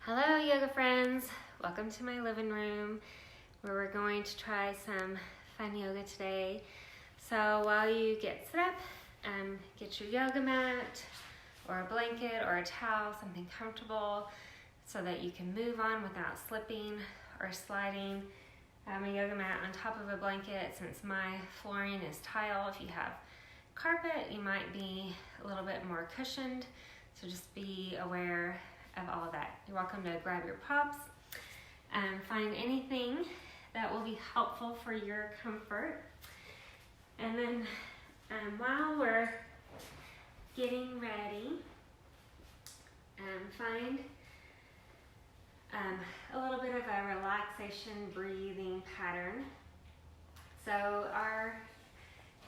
Hello yoga friends, welcome to my living room where we're going to try some fun yoga today. So while you get set up, get your yoga mat or a blanket or a towel, something comfortable so that you can move on without slipping or sliding. A yoga mat on top of a blanket. Since my flooring is tile, if you have carpet, you might be a little bit more cushioned, so just be aware of all that. You're welcome to grab your props and find anything that will be helpful for your comfort. And then while we're getting ready, find a little bit of a relaxation breathing pattern. So our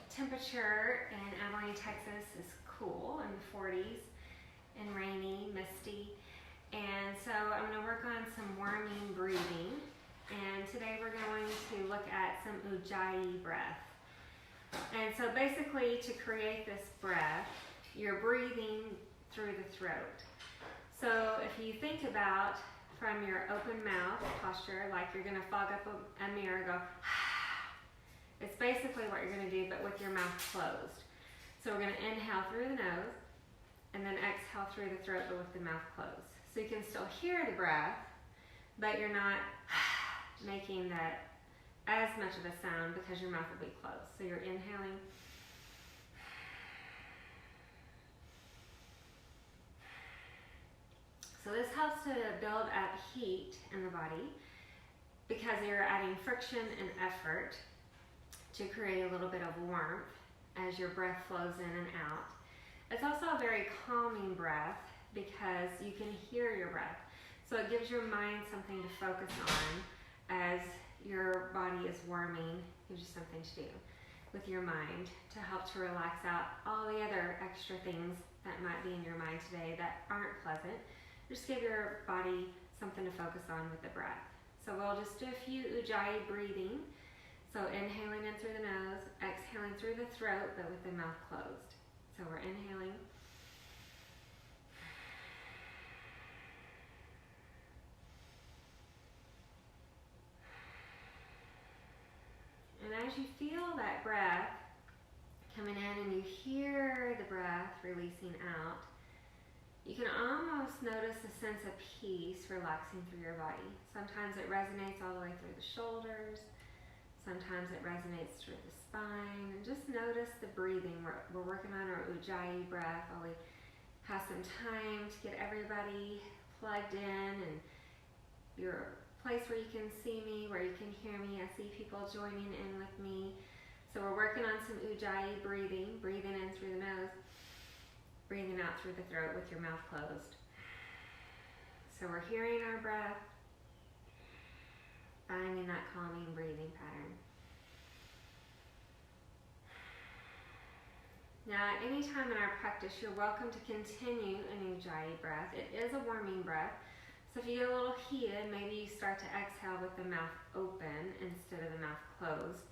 temperature in Abilene, Texas is cool, in the 40s, and rainy, misty. And so I'm going to work on some warming breathing. And today we're going to look at some Ujjayi breath. And so basically, to create this breath, you're breathing through the throat. So if you think about from your open mouth posture, like you're going to fog up a mirror, go, it's basically what you're going to do, but with your mouth closed. So we're going to inhale through the nose, and then exhale through the throat, but with the mouth closed. So you can still hear the breath, but you're not making that as much of a sound because your mouth will be closed. So you're inhaling. So this helps to build up heat in the body because you're adding friction and effort to create a little bit of warmth as your breath flows in and out. It's also a very calming breath because you can hear your breath. So it gives your mind something to focus on as your body is warming. It gives you something to do with your mind to help to relax out all the other extra things that might be in your mind today that aren't pleasant. Just give your body something to focus on with the breath. So we'll just do a few Ujjayi breathing. So inhaling in through the nose, exhaling through the throat, but with the mouth closed. So we're inhaling. And as you feel that breath coming in and you hear the breath releasing out, you can almost notice a sense of peace relaxing through your body. Sometimes it resonates all the way through the shoulders. Sometimes it resonates through the spine. And just notice the breathing. We're working on our Ujjayi breath while we have some time to get everybody plugged in and your place where you can see me, where you can hear me. I see people joining in with me. So we're working on some Ujjayi breathing. Breathing in through the nose. Breathing out through the throat with your mouth closed. So we're hearing our breath, finding that calming breathing pattern. Now, at any time in our practice, you're welcome to continue an Ujjayi breath. It is a warming breath. So if you get a little heated, maybe you start to exhale with the mouth open instead of the mouth closed.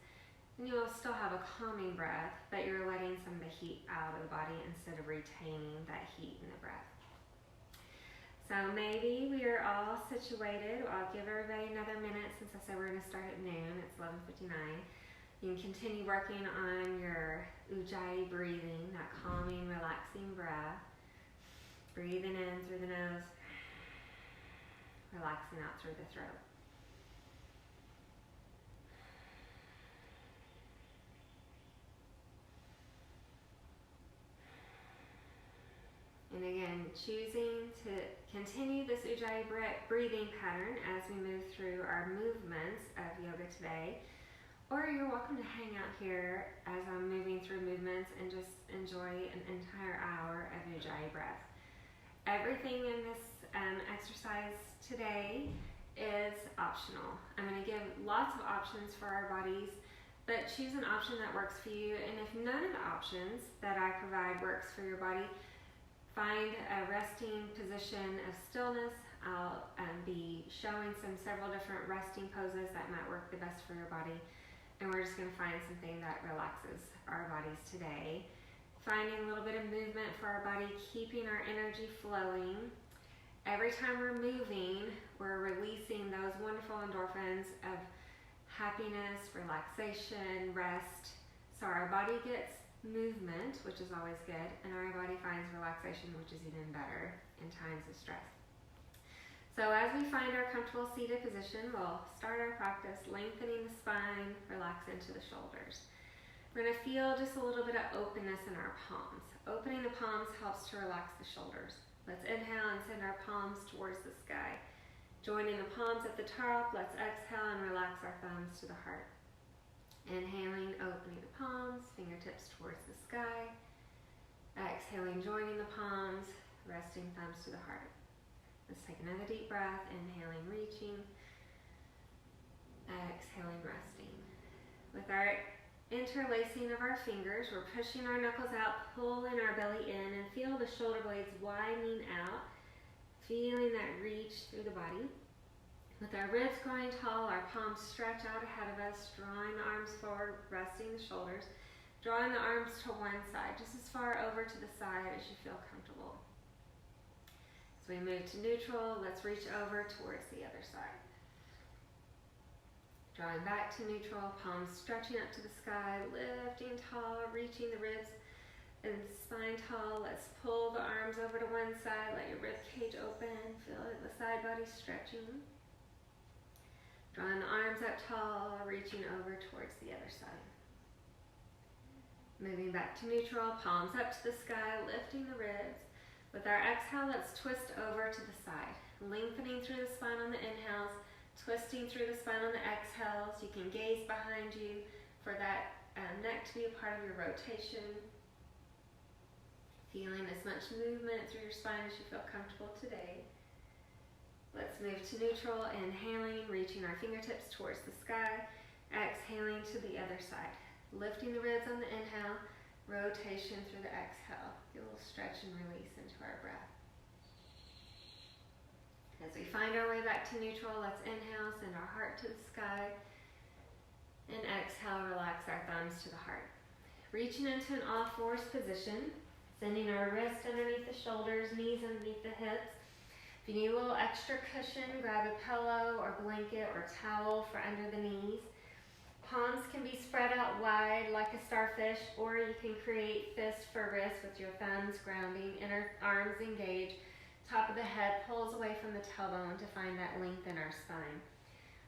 And you'll still have a calming breath, but you're letting some of the heat out of the body instead of retaining that heat in the breath. So maybe we are all situated. I'll give everybody another minute since I said we're going to start at noon. It's 11:59. You can continue working on your Ujjayi breathing, that calming, relaxing breath. Breathing in through the nose, relaxing out through the throat. And again, choosing to continue this Ujjayi breathing pattern as we move through our movements of yoga today. Or you're welcome to hang out here as I'm moving through movements and just enjoy an entire hour of Ujjayi breath. Everything in this exercise today is optional. I'm going to give lots of options for our bodies, but choose an option that works for you. And if none of the options that I provide works for your body, find a resting position of stillness. I'll be showing several different resting poses that might work the best for your body. And we're just going to find something that relaxes our bodies today. Finding a little bit of movement for our body, keeping our energy flowing, Every time we're moving, we're releasing those wonderful endorphins of happiness, relaxation, rest. So our body gets movement, which is always good, and our body finds relaxation, which is even better in times of stress. So as we find our comfortable seated position, we'll start our practice lengthening the spine, relax into the shoulders. We're going to feel just a little bit of openness in our palms. Opening the palms helps to relax the shoulders. Let's inhale and send our palms towards the sky. Joining the palms at the top, let's exhale and relax our thumbs to the heart. Inhaling, opening the palms, fingertips towards the sky. Exhaling, joining the palms, resting thumbs to the heart. Let's take another deep breath, inhaling, reaching. Exhaling, resting. With our interlacing of our fingers, we're pushing our knuckles out, pulling our belly in, and feel the shoulder blades widening out, feeling that reach through the body. With our ribs growing tall, our palms stretch out ahead of us, drawing the arms forward, resting the shoulders, drawing the arms to one side, just as far over to the side as you feel comfortable. As we move to neutral, let's reach over towards the other side. Drawing back to neutral, palms stretching up to the sky, lifting tall, reaching the ribs and spine tall. Let's pull the arms over to one side, let your rib cage open, feel the side body stretching. Drawing the arms up tall, reaching over towards the other side. Moving back to neutral, palms up to the sky, lifting the ribs. With our exhale, let's twist over to the side, lengthening through the spine on the inhales, twisting through the spine on the exhales. You can gaze behind you for that neck to be a part of your rotation. Feeling as much movement through your spine as you feel comfortable today. Let's move to neutral, inhaling, reaching our fingertips towards the sky, exhaling to the other side. Lifting the ribs on the inhale, rotation through the exhale. Get a little stretch and release into our breath. As we find our way back to neutral, let's inhale, send our heart to the sky, and exhale, relax our thumbs to the heart. Reaching into an all-fours position, sending our wrists underneath the shoulders, knees underneath the hips. If you need a little extra cushion, grab a pillow or blanket or towel for under the knees. Palms can be spread out wide like a starfish, or you can create fist for wrist with your thumbs grounding, inner arms engaged. Top of the head pulls away from the tailbone to find that length in our spine.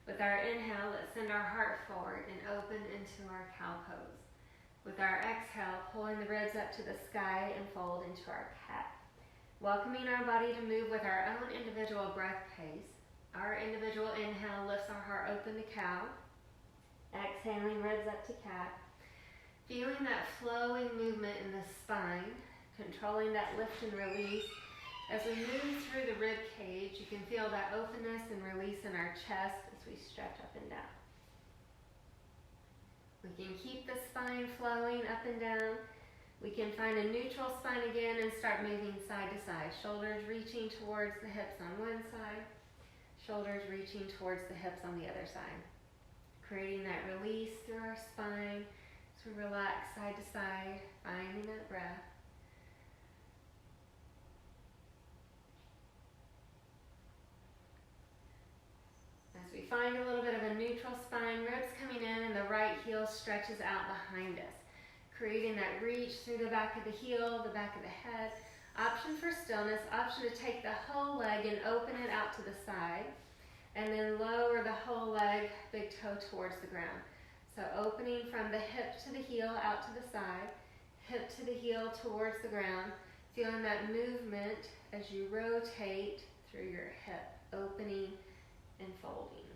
With our inhale, let's send our heart forward and open into our cow pose. With our exhale, pulling the ribs up to the sky and fold into our cat. Welcoming our body to move with our own individual breath pace. Our individual inhale lifts our heart open to cow. Exhaling, ribs up to cat. Feeling that flowing movement in the spine, controlling that lift and release. As we move through the rib cage, you can feel that openness and release in our chest as we stretch up and down. We can keep the spine flowing up and down. We can find a neutral spine again and start moving side to side. Shoulders reaching towards the hips on one side. Shoulders reaching towards the hips on the other side. Creating that release through our spine as we relax side to side, finding that breath. As we find a little bit of a neutral spine, ribs coming in and the right heel stretches out behind us. Creating that reach through the back of the heel, the back of the head. Option for stillness, option to take the whole leg and open it out to the side. And then lower the whole leg, big toe towards the ground. So opening from the hip to the heel out to the side, hip to the heel towards the ground. Feeling that movement as you rotate through your hip, opening and folding.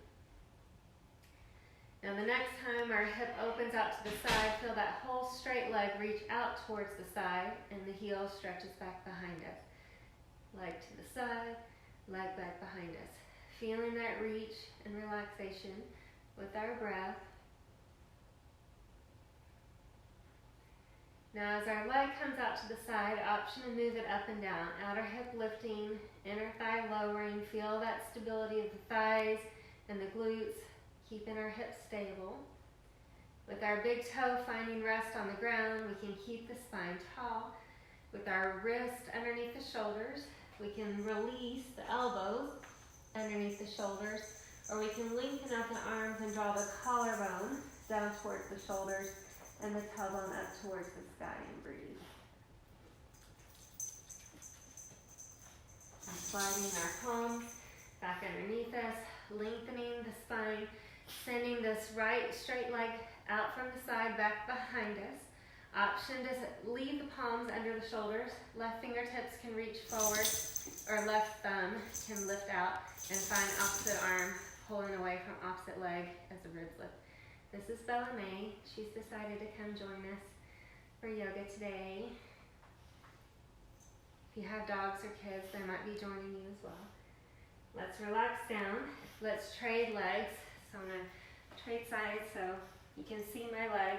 Now the next time our hip opens out to the side, feel that whole straight leg reach out towards the side and the heel stretches back behind us. Leg to the side, leg back behind us. Feeling that reach and relaxation with our breath. Now as our leg comes out to the side, option to move it up and down. Outer hip lifting, inner thigh lowering. Feel that stability of the thighs and the glutes, keeping our hips stable. With our big toe finding rest on the ground, we can keep the spine tall. With our wrist underneath the shoulders, We can release the elbows underneath the shoulders, or we can lengthen out the arms and draw the collarbone down towards the shoulders and the tailbone up towards the sky and breathe. And sliding our palms back underneath us, lengthening the spine, sending this right straight leg out from the side back behind us. Option to leave the palms under the shoulders. Left fingertips can reach forward, or left thumb can lift out and find opposite arm pulling away from opposite leg as the ribs lift. This is Bella May. She's decided to come join us for yoga today. If you have dogs or kids, they might be joining you as well. Let's relax down. Let's trade legs. So I'm going to trade sides so you can see my leg.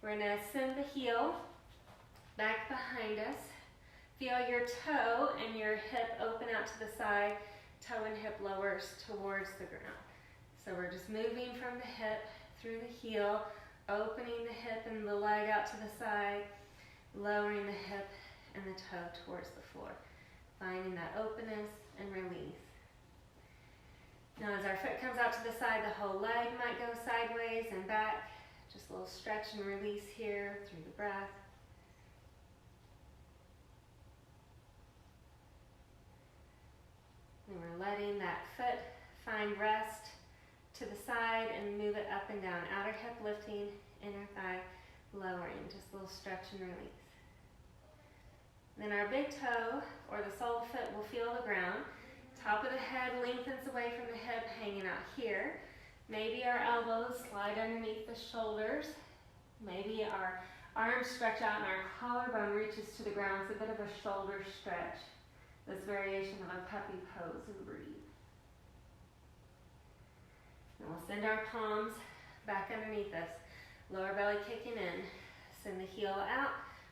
We're going to send the heel back behind us. Feel your toe and your hip open out to the side. Toe and hip lowers towards the ground. So we're just moving from the hip through the heel, opening the hip and the leg out to the side, lowering the hip and the toe towards the floor. Finding that openness and release. Now as our foot comes out to the side, the whole leg might go sideways and back. Just a little stretch and release here through the breath. And we're letting that foot find rest to the side and move it up and down. Outer hip lifting, inner thigh lowering. Just a little stretch and release. Then our big toe or the sole of the foot will feel the ground. Top of the head lengthens away from the hip, hanging out here. Maybe our elbows slide underneath the shoulders. Maybe our arms stretch out and our collarbone reaches to the ground. It's a bit of a shoulder stretch. This variation of a puppy pose, and breathe. And we'll send our palms back underneath us. Lower belly kicking in. Send the heel out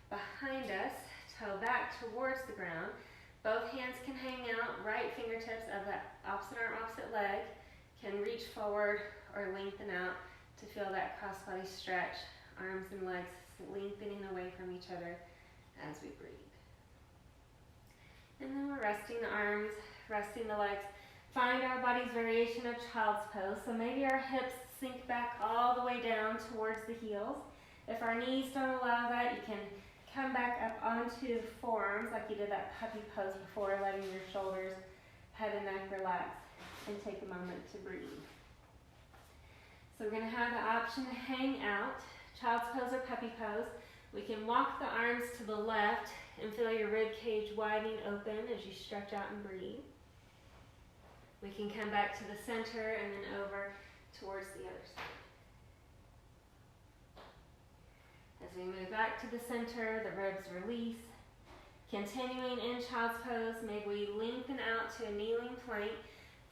behind us. Toe back towards the ground. Both hands can hang out. Right fingertips of the opposite arm, opposite leg can reach forward or lengthen out to feel that crossbody stretch. Arms and legs lengthening away from each other as we breathe. And then we're resting the arms, resting the legs. Find our body's variation of child's pose. So maybe our hips sink back all the way down towards the heels. If our knees don't allow that, you can come back up onto forearms like you did that puppy pose before, letting your shoulders, head and neck relax, and take a moment to breathe. So we're going to have the option to hang out, child's pose or puppy pose. We can walk the arms to the left and feel your rib cage widening open as you stretch out and breathe. We can come back to the center and then over towards the other side. As we move back to the center, the ribs release. Continuing in child's pose, maybe we lengthen out to a kneeling plank.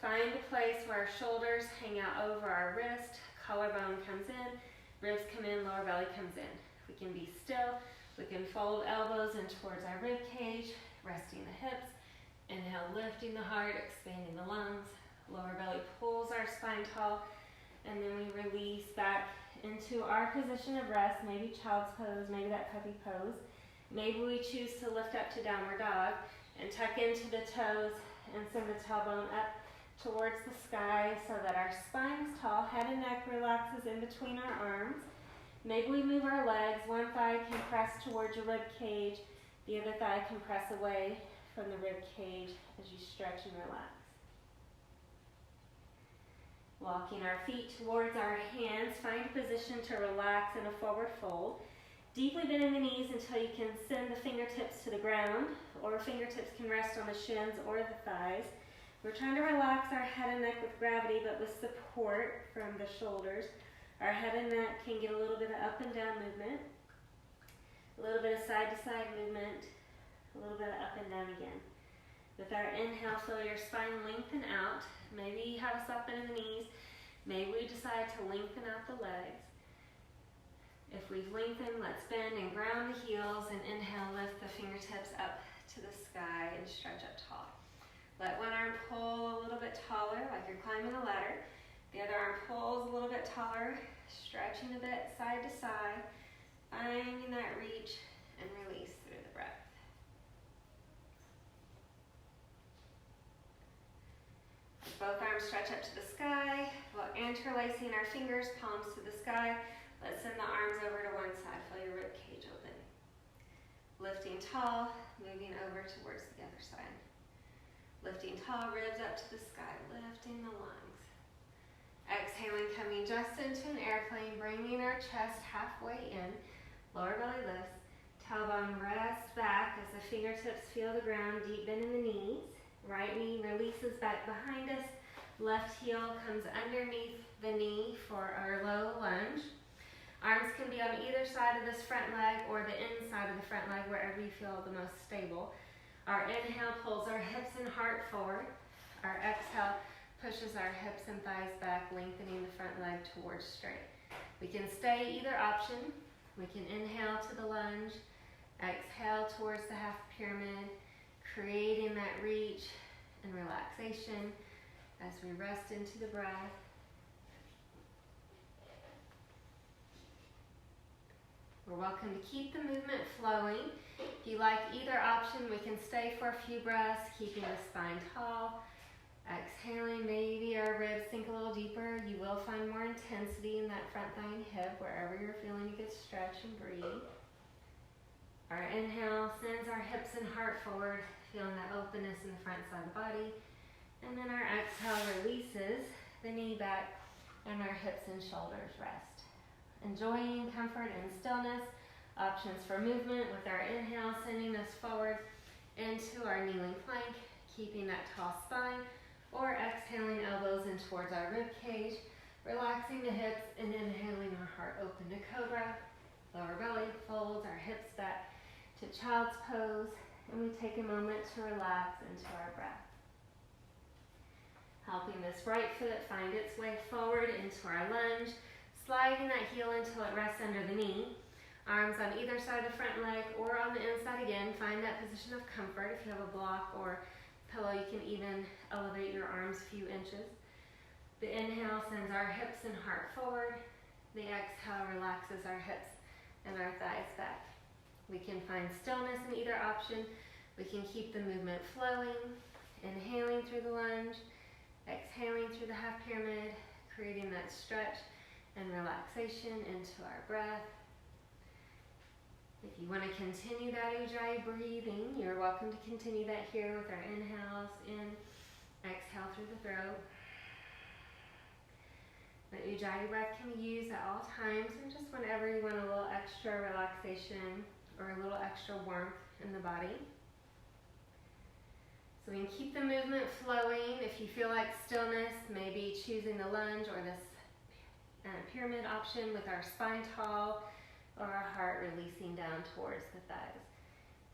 Find a place where our shoulders hang out over our wrist, collarbone comes in, ribs come in, lower belly comes in. We can be still. We can fold elbows in towards our rib cage, resting the hips. Inhale, lifting the heart, expanding the lungs. Lower belly pulls our spine tall, and then we release back into our position of rest, maybe child's pose, maybe that puppy pose. Maybe we choose to lift up to downward dog and tuck into the toes and send the tailbone up towards the sky so that our spine is tall, head and neck relaxes in between our arms. Maybe we move our legs. One thigh can press towards your rib cage. The other thigh can press away from the rib cage as you stretch and relax. Walking our feet towards our hands, find a position to relax in a forward fold. Deeply bending the knees until you can send the fingertips to the ground, or fingertips can rest on the shins or the thighs. We're trying to relax our head and neck with gravity, but with support from the shoulders. Our head and neck can get a little bit of up and down movement, a little bit of side to side movement, a little bit of up and down again. With our inhale, feel your spine lengthen out. Maybe you have a soft bend in the knees. Maybe we decide to lengthen out the legs. If we've lengthened, let's bend and ground the heels, and inhale, lift the fingertips up to the sky and stretch up tall. Let one arm pull a little bit taller, like you're climbing a ladder. The other arm pulls a little bit taller, stretching a bit side to side, finding that reach and release through the breath. stretch up to the sky while interlacing our fingers, palms to the sky. Let's send the arms over to one side. Feel your rib cage open. Lifting tall, moving over towards the other side. Lifting tall, ribs up to the sky, lifting the lungs. Exhaling, coming just into an airplane, bringing our chest halfway in. Lower belly lifts. Tailbone rests back as the fingertips feel the ground, deep bend in the knees. Right knee releases back behind us. Left heel comes underneath the knee for our low lunge. Arms can be on either side of this front leg or the inside of the front leg, wherever you feel the most stable. Our inhale pulls our hips and heart forward. Our exhale pushes our hips and thighs back, lengthening the front leg towards straight. We can stay either option. We can inhale to the lunge, exhale towards the half pyramid, creating that reach and relaxation as we rest into the breath. We're welcome to keep the movement flowing. If you like either option, we can stay for a few breaths, keeping the spine tall. Exhaling, maybe our ribs sink a little deeper. You will find more intensity in that front thigh and hip. Wherever you're feeling, you can stretch and breathe. Our inhale sends our hips and heart forward, feeling that openness in the front side of the body. And then our exhale releases the knee back and our hips and shoulders rest. Enjoying comfort and stillness. Options for movement with our inhale sending us forward into our kneeling plank, keeping that tall spine, or exhaling elbows in towards our rib cage, relaxing the hips and inhaling our heart open to cobra. Lower belly folds our hips back to child's pose, and we take a moment to relax into our breath. Helping this right foot find its way forward into our lunge, sliding that heel until it rests under the knee. Arms on either side of the front leg or on the inside again. Find that position of comfort. If you have a block or pillow, you can even elevate your arms a few inches. The inhale sends our hips and heart forward. The exhale relaxes our hips and our thighs back. We can find stillness in either option. We can keep the movement flowing. Inhaling through the lunge, exhaling through the half pyramid, creating that stretch and relaxation into our breath. If you want to continue that Ujjayi breathing, you're welcome to continue that here with our inhales in, exhale through the throat. The Ujjayi breath can be used at all times, or just whenever you want a little extra relaxation or a little extra warmth in the body. So we can keep the movement flowing. If you feel like stillness, maybe choosing the lunge or this pyramid option with our spine tall, or our heart releasing down towards the thighs,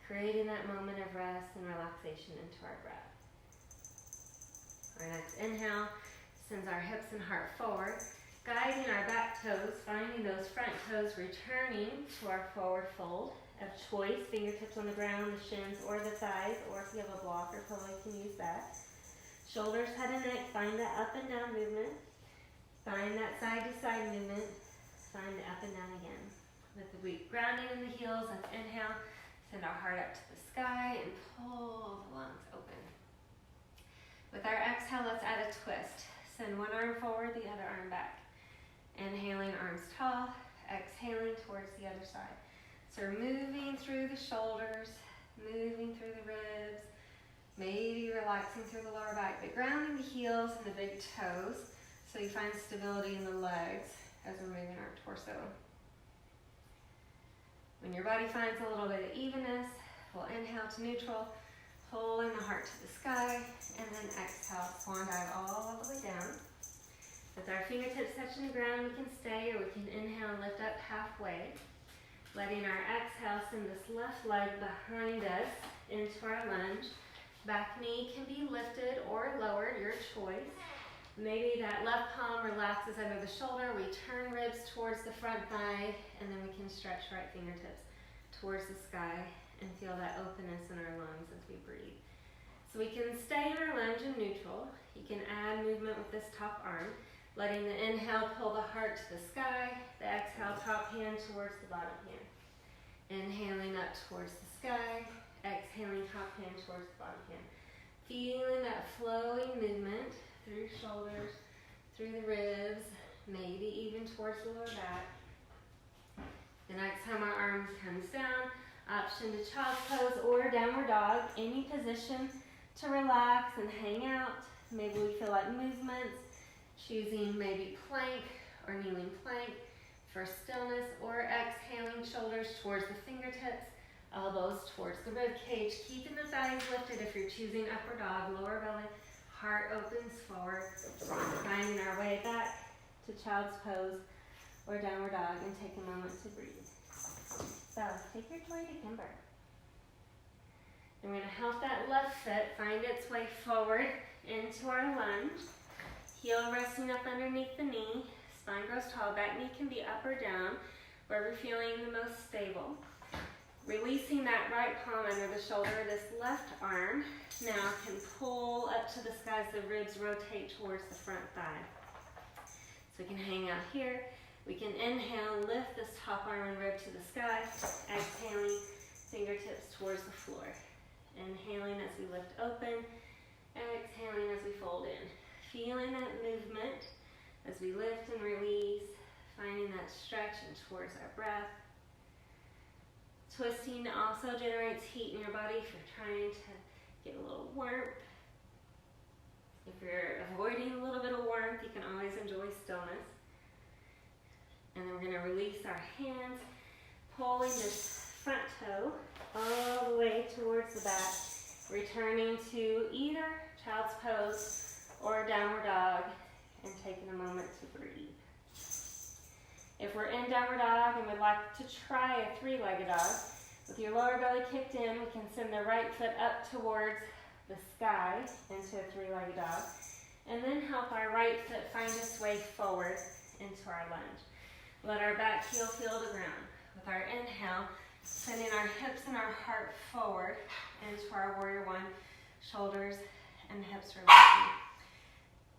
creating that moment of rest and relaxation into our breath. Our next inhale sends our hips and heart forward, guiding our back toes, finding those front toes returning to our forward fold of choice, fingertips on the ground, the shins or the thighs, or if you have a block or pillow, you can use that. Shoulders, head and neck, find that up and down movement. Find that side to side movement. Find the up and down again. With the weak grounding in the heels, let's inhale, send our heart up to the sky and pull the lungs open. With our exhale, let's add a twist. Send one arm forward, the other arm back. Inhaling, arms tall, exhaling towards the other side. So we're moving through the shoulders, moving through the ribs, maybe relaxing through the lower back, but grounding the heels and the big toes so you find stability in the legs as we're moving our torso. When your body finds a little bit of evenness, we'll inhale to neutral, pulling the heart to the sky, and then exhale, swan dive all the way down. With our fingertips touching the ground, we can stay, or we can inhale and lift up halfway. Letting our exhale send this left leg behind us into our lunge. Back knee can be lifted or lowered, your choice. Maybe that left palm relaxes under the shoulder. We turn ribs towards the front thigh, and then we can stretch right fingertips towards the sky and feel that openness in our lungs as we breathe. So we can stay in our lunge in neutral. You can add movement with this top arm, letting the inhale pull the heart to the sky, the exhale top hand towards the bottom hand. Inhaling up towards the sky, exhaling top hand towards the bottom hand. Feeling that flowing movement through your shoulders, through the ribs, maybe even towards the lower back. The next time our arms comes down, option to child's pose or downward dog, any position to relax and hang out. Maybe we feel like movements, choosing maybe plank or kneeling plank for stillness, or exhaling shoulders towards the fingertips, elbows towards the rib cage, keeping the thighs lifted if you're choosing upward dog, lower belly, heart opens forward, finding our way back to child's pose or downward dog, and take a moment to breathe. So take your toy to Kimber. And we're going to help that left foot find its way forward into our lunge. Heel resting up underneath the knee. Spine grows tall. Back knee can be up or down, wherever you're feeling the most stable. Releasing that right palm under the shoulder. This left arm now can pull up to the sky as the ribs rotate towards the front thigh. So we can hang out here. We can inhale, lift this top arm and rib to the sky. Exhaling, fingertips towards the floor. Inhaling as we lift open. Exhaling as we fold in. Feeling that movement as we lift and release. Finding that stretch and towards our breath. Twisting also generates heat in your body if you're trying to get a little warmth. If you're avoiding a little bit of warmth, you can always enjoy stillness. And then we're going to release our hands, pulling this front toe all the way towards the back, returning to either child's pose or downward dog, and taking a moment to breathe. If we're in downward dog and would like to try a three-legged dog, with your lower belly kicked in, we can send the right foot up towards the sky into a three-legged dog, and then help our right foot find its way forward into our lunge. Let our back heel feel the ground. With our inhale, sending our hips and our heart forward into our warrior one, shoulders and hips releasing.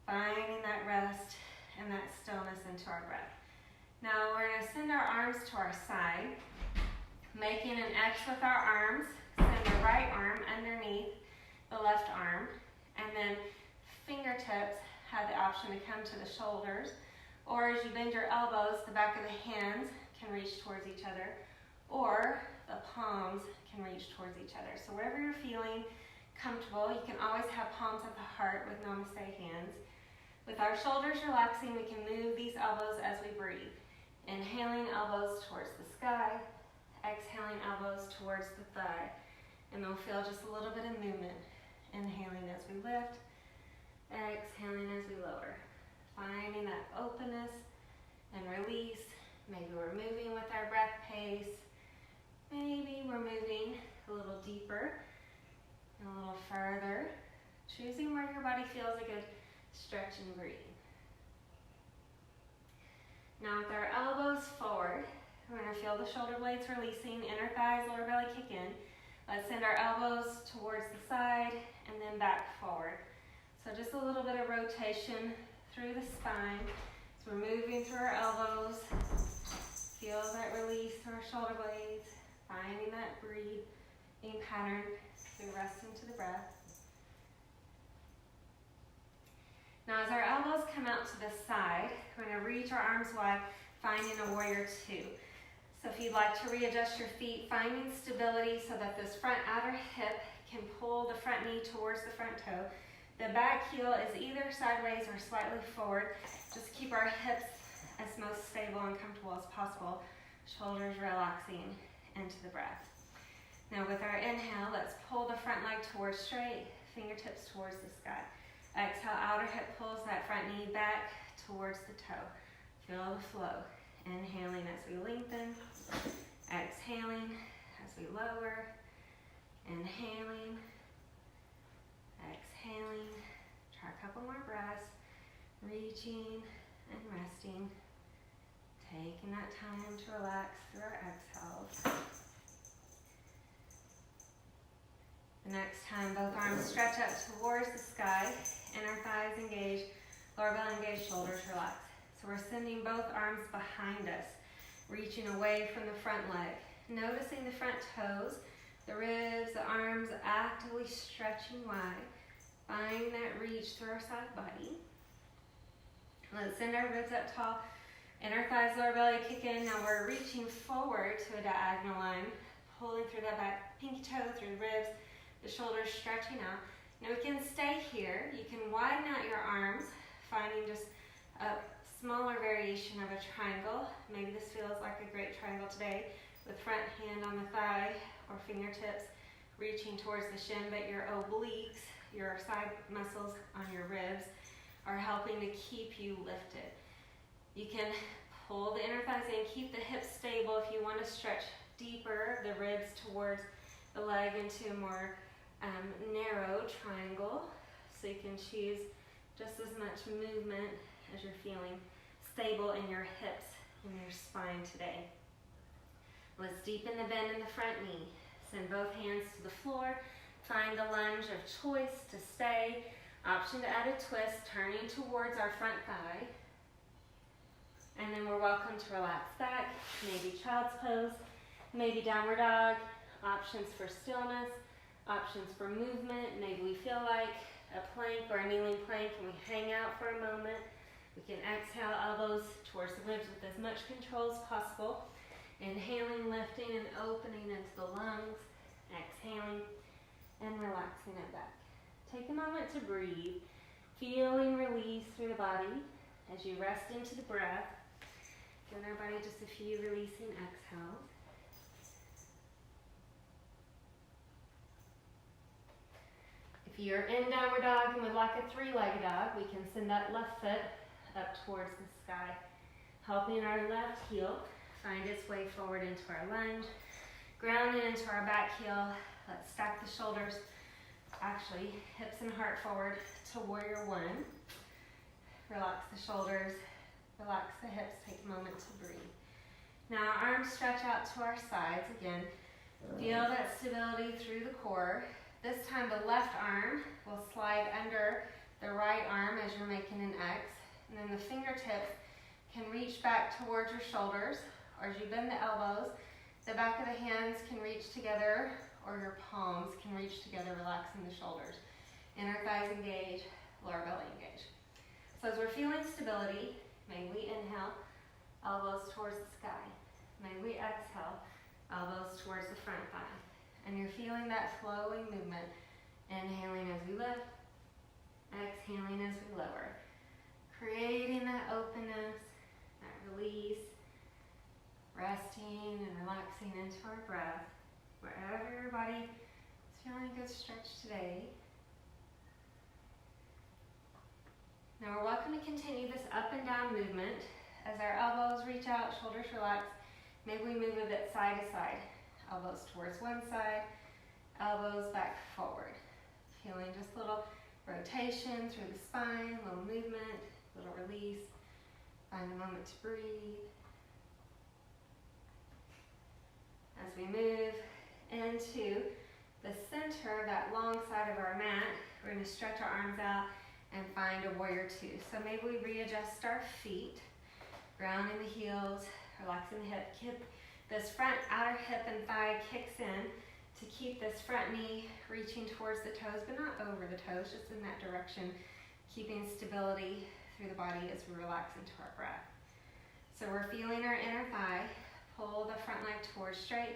Finding that rest and that stillness into our breath. Now we're going to send our arms to our side, making an X with our arms. Send the right arm underneath the left arm, and then fingertips have the option to come to the shoulders, or as you bend your elbows, the back of the hands can reach towards each other, or the palms can reach towards each other. So wherever you're feeling comfortable, you can always have palms at the heart with namaste hands. With our shoulders relaxing, we can move these elbows as we breathe. Inhaling, elbows towards the sky. Exhaling, elbows towards the thigh. And we'll feel just a little bit of movement. Inhaling as we lift. Exhaling as we lower. Finding that openness and release. Maybe we're moving with our breath pace. Maybe we're moving a little deeper and a little further. Choosing where your body feels a good stretch and breathe. Now with our elbows forward, we're going to feel the shoulder blades releasing, inner thighs, lower belly kick in. Let's send our elbows towards the side and then back forward. So just a little bit of rotation through the spine. So we're moving through our elbows. Feel that release through our shoulder blades. Finding that breathing pattern through resting to the breath. Now as our elbows come out to the side, we're going to reach our arms wide, finding a warrior two. So if you'd like to readjust your feet, finding stability so that this front outer hip can pull the front knee towards the front toe. The back heel is either sideways or slightly forward. Just keep our hips as most stable and comfortable as possible. Shoulders relaxing into the breath. Now with our inhale, let's pull the front leg towards straight, fingertips towards the sky. Exhale, outer hip pulls that front knee back towards the toe. Feel the flow. Inhaling as we lengthen. Exhaling as we lower. Inhaling. Exhaling. Try a couple more breaths. Reaching and resting. Taking that time to relax through our exhales. The next time, both arms stretch up towards the sky, inner thighs engage, lower belly engaged, shoulders relax. So we're sending both arms behind us, reaching away from the front leg. Noticing the front toes, the ribs, the arms actively stretching wide. Find that reach through our side body. Let's send our ribs up tall. Inner thighs, lower belly kick in. Now we're reaching forward to a diagonal line, pulling through that back pinky toe, through the ribs, the shoulders stretching out. Now we can stay here. You can widen out your arms, finding just a smaller variation of a triangle. Maybe this feels like a great triangle today, with front hand on the thigh or fingertips reaching towards the shin, but your obliques, your side muscles on your ribs, are helping to keep you lifted. You can pull the inner thighs in, keep the hips stable if you want to stretch deeper, the ribs towards the leg into a more narrow triangle. So you can choose just as much movement as you're feeling stable in your hips and your spine today. Let's deepen the bend in the front knee. Send both hands to the floor. Find the lunge of choice to stay. Option to add a twist, turning towards our front thigh. And then we're welcome to relax back. Maybe child's pose, maybe downward dog. Options for stillness, options for movement. Maybe we feel like a plank or a kneeling plank and we hang out for a moment. We can exhale, elbows towards the ribs with as much control as possible. Inhaling, lifting and opening into the lungs. Exhaling and relaxing it back. Take a moment to breathe, feeling release through the body as you rest into the breath. Giving our body just a few releasing exhales. If you're in downward dog and would like a three-legged dog, we can send that left foot up towards the sky, helping our left heel find its way forward into our lunge, grounding into our back heel. Let's stack the shoulders, actually hips and heart forward to warrior one. Relax the shoulders, relax the hips, take a moment to breathe. Now arms stretch out to our sides again. Feel that stability through the core. This time the left arm will slide under the right arm as you're making an X, and then the fingertips can reach back towards your shoulders, or as you bend the elbows, the back of the hands can reach together, or your palms can reach together, relaxing the shoulders. Inner thighs engage, lower belly engage. So as we're feeling stability, may we inhale, elbows towards the sky. May we exhale, elbows towards the front thigh. And you're feeling that flowing movement, inhaling as we lift, exhaling as we lower. Creating that openness, that release, resting and relaxing into our breath. Wherever your body is feeling a good stretch today. Now we're welcome to continue this up and down movement. As our elbows reach out, shoulders relax, maybe we move a bit side to side. Elbows towards one side, elbows back forward. Feeling just a little rotation through the spine, little movement, little release. Find a moment to breathe. As we move into the center of that long side of our mat, we're going to stretch our arms out and find a warrior two. So maybe we readjust our feet, grounding the heels, relaxing the hip. Keep this front outer hip and thigh kicks in to keep this front knee reaching towards the toes, but not over the toes, just in that direction, keeping stability through the body as we relax into our breath. So we're feeling our inner thigh. Pull the front leg towards straight,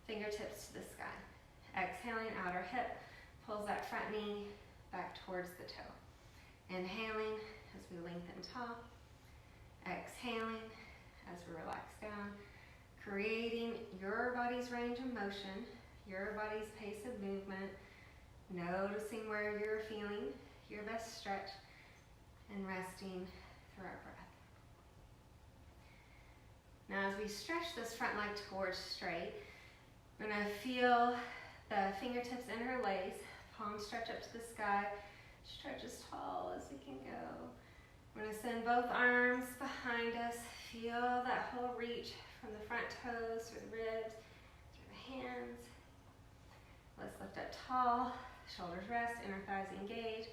fingertips to the sky. Exhaling, outer hip pulls that front knee back towards the toe. Inhaling as we lengthen tall. Exhaling as we relax down. Creating your body's range of motion, your body's pace of movement. Noticing where you're feeling your best stretch and resting through our breath. Now as we stretch this front leg towards straight, we're going to feel the fingertips interlace, palms stretch up to the sky, stretch as tall as we can go. We're going to send both arms behind us, feel that whole reach from the front toes, through the ribs, through the hands. Let's lift up tall, shoulders rest, inner thighs engage,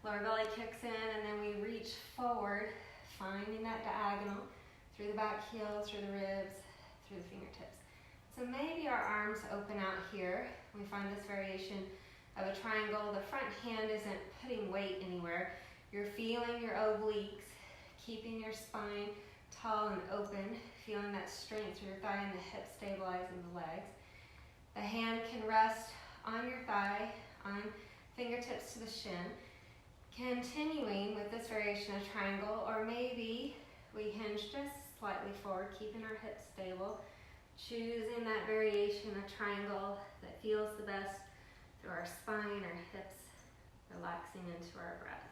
lower belly kicks in, and then we reach forward, finding that diagonal, through the back heel, through the ribs, through the fingertips. So maybe our arms open out here. We find this variation of a triangle. The front hand isn't putting weight anywhere. You're feeling your obliques, keeping your spine tall and open, feeling that strength through your thigh and the hips stabilizing the legs. The hand can rest on your thigh, on fingertips to the shin. Continuing with this variation of triangle, or maybe we hinge just slightly forward, keeping our hips stable, choosing that variation of triangle that feels the best through our spine, our hips, relaxing into our breath.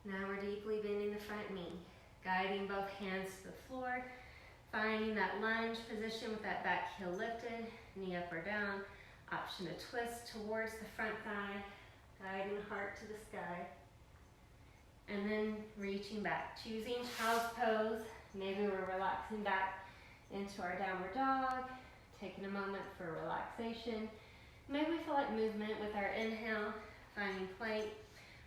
Now we're deeply bending the front knee, guiding both hands to the floor, finding that lunge position with that back heel lifted, knee up or down, option to twist towards the front thigh, guiding heart to the sky, and then reaching back, choosing child's pose. Maybe we're relaxing back into our downward dog, taking a moment for relaxation. Maybe we feel like movement with our inhale, finding plank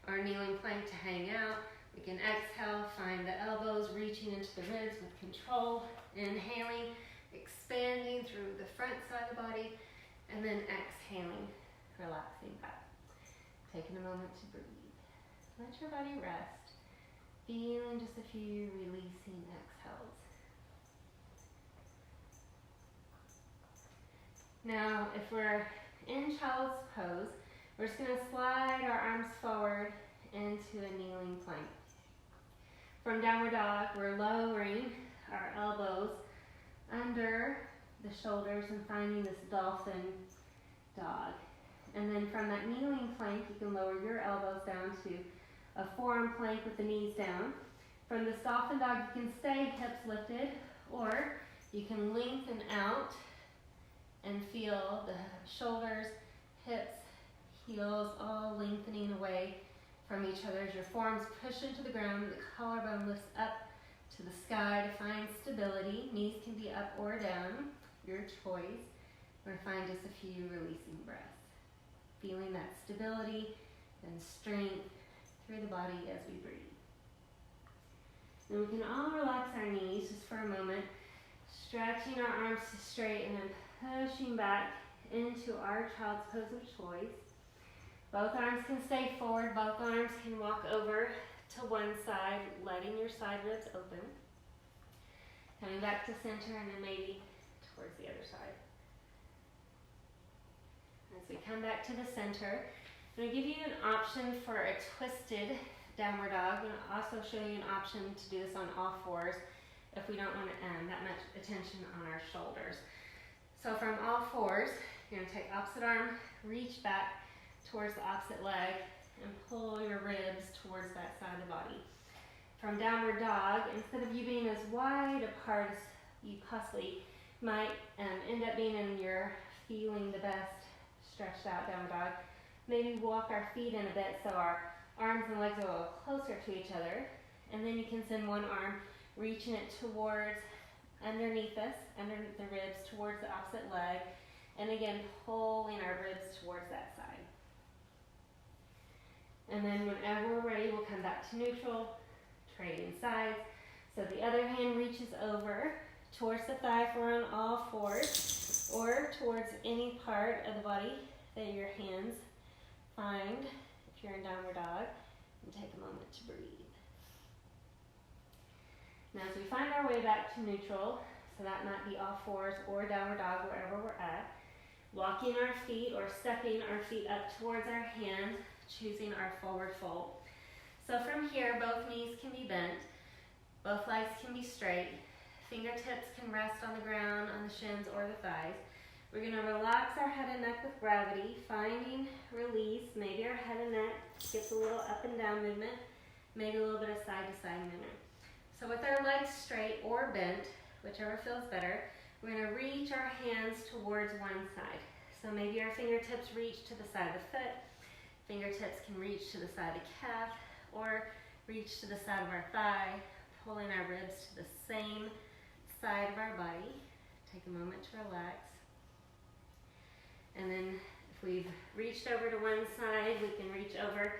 or kneeling plank to hang out. We can exhale, find the elbows reaching into the ribs with control, inhaling, expanding through the front side of the body, and then exhaling, relaxing back. Taking a moment to breathe. Let your body rest, feeling just a few releasing exhales. Now, if we're in child's pose, we're just going to slide our arms forward into a kneeling plank. From downward dog, we're lowering our elbows under the shoulders and finding this dolphin dog. And then from that kneeling plank, you can lower your elbows down to a forearm plank with the knees down. From this dolphin dog, you can stay hips lifted, or you can lengthen out and feel the shoulders, hips, heels all lengthening away from each other as your forearms push into the ground, the collarbone lifts up to the sky to find stability. Knees can be up or down, your choice. We're going to find just a few releasing breaths. Feeling that stability and strength through the body as we breathe. And we can all relax our knees just for a moment, stretching our arms to straight and then pushing back into our child's pose of choice. Both arms can stay forward, both arms can walk over to one side, letting your side ribs open. Coming back to center and then maybe towards the other side. As we come back to the center, I'm going to give you an option for a twisted downward dog. I'm going to also show you an option to do this on all fours if we don't want that much attention on our shoulders. So from all fours, you're going to take opposite arm, reach back towards the opposite leg, and pull your ribs towards that side of the body. From downward dog, instead of you being as wide apart as you possibly might end up being in your feeling the best stretched out downward dog, maybe walk our feet in a bit so our arms and legs are a little closer to each other, and then you can send one arm reaching it towards underneath us, under the ribs, towards the opposite leg, and again pulling our ribs towards that side. And then whenever we're ready, we'll come back to neutral, trading sides. So the other hand reaches over towards the thigh if we're on all fours, or towards any part of the body that your hands find if you're in downward dog, and take a moment to breathe. Now as we find our way back to neutral, so that might be all fours or downward dog, wherever we're at, walking our feet or stepping our feet up towards our hand, choosing our forward fold. So from here, both knees can be bent, both legs can be straight, fingertips can rest on the ground, on the shins or the thighs. We're going to relax our head and neck with gravity, finding release. Maybe our head and neck gets a little up and down movement, maybe a little bit of side to side movement. So with our legs straight or bent, whichever feels better, we're going to reach our hands towards one side. So maybe our fingertips reach to the side of the foot, fingertips can reach to the side of the calf, or reach to the side of our thigh, pulling our ribs to the same side of our body. Take a moment to relax. And then if we've reached over to one side, we can reach over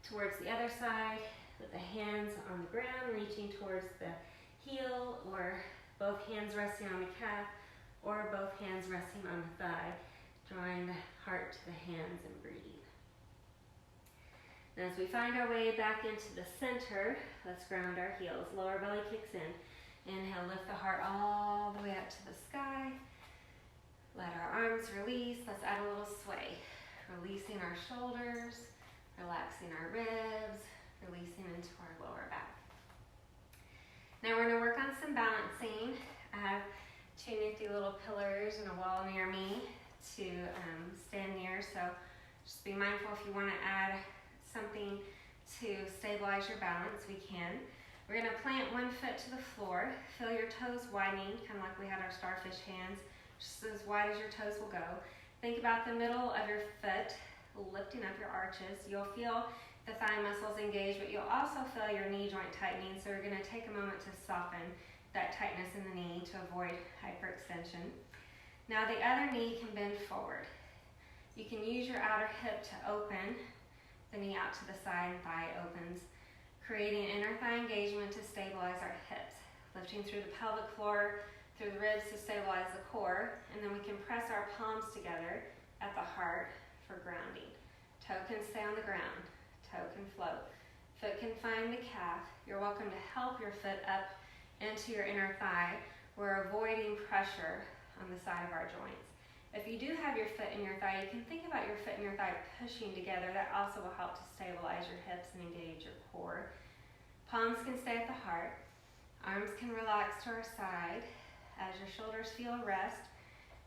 towards the other side with the hands on the ground, reaching towards the heel, or both hands resting on the calf, or both hands resting on the thigh, drawing the heart to the hands and breathe. And as we find our way back into the center, let's ground our heels. Lower belly kicks in. Inhale, lift the heart all the way up to the sky. Let our arms release. Let's add a little sway. Releasing our shoulders, relaxing our ribs, releasing into our lower back. Now we're going to work on some balancing. I have two nifty little pillars and a wall near me to stand near, so just be mindful if you want to add something to stabilize your balance, we can. We're going to plant one foot to the floor. Feel your toes widening, kind of like we had our starfish hands, just as wide as your toes will go. Think about the middle of your foot, lifting up your arches. You'll feel the thigh muscles engage, but you'll also feel your knee joint tightening, so we're going to take a moment to soften that tightness in the knee to avoid hyperextension. Now the other knee can bend forward. You can use your outer hip to open the knee out to the side, thigh opens, creating inner thigh engagement to stabilize our hips, lifting through the pelvic floor, through the ribs to stabilize the core, and then we can press our palms together at the heart for grounding. Toe can stay on the ground, toe can float, foot can find the calf. You're welcome to help your foot up into your inner thigh. We're avoiding pressure on the side of our joints. If you do have your foot in your thigh, you can think about your foot and your thigh pushing together. That also will help to stabilize your hips and engage your core. Palms can stay at the heart. Arms can relax to our side. As your shoulders feel rest,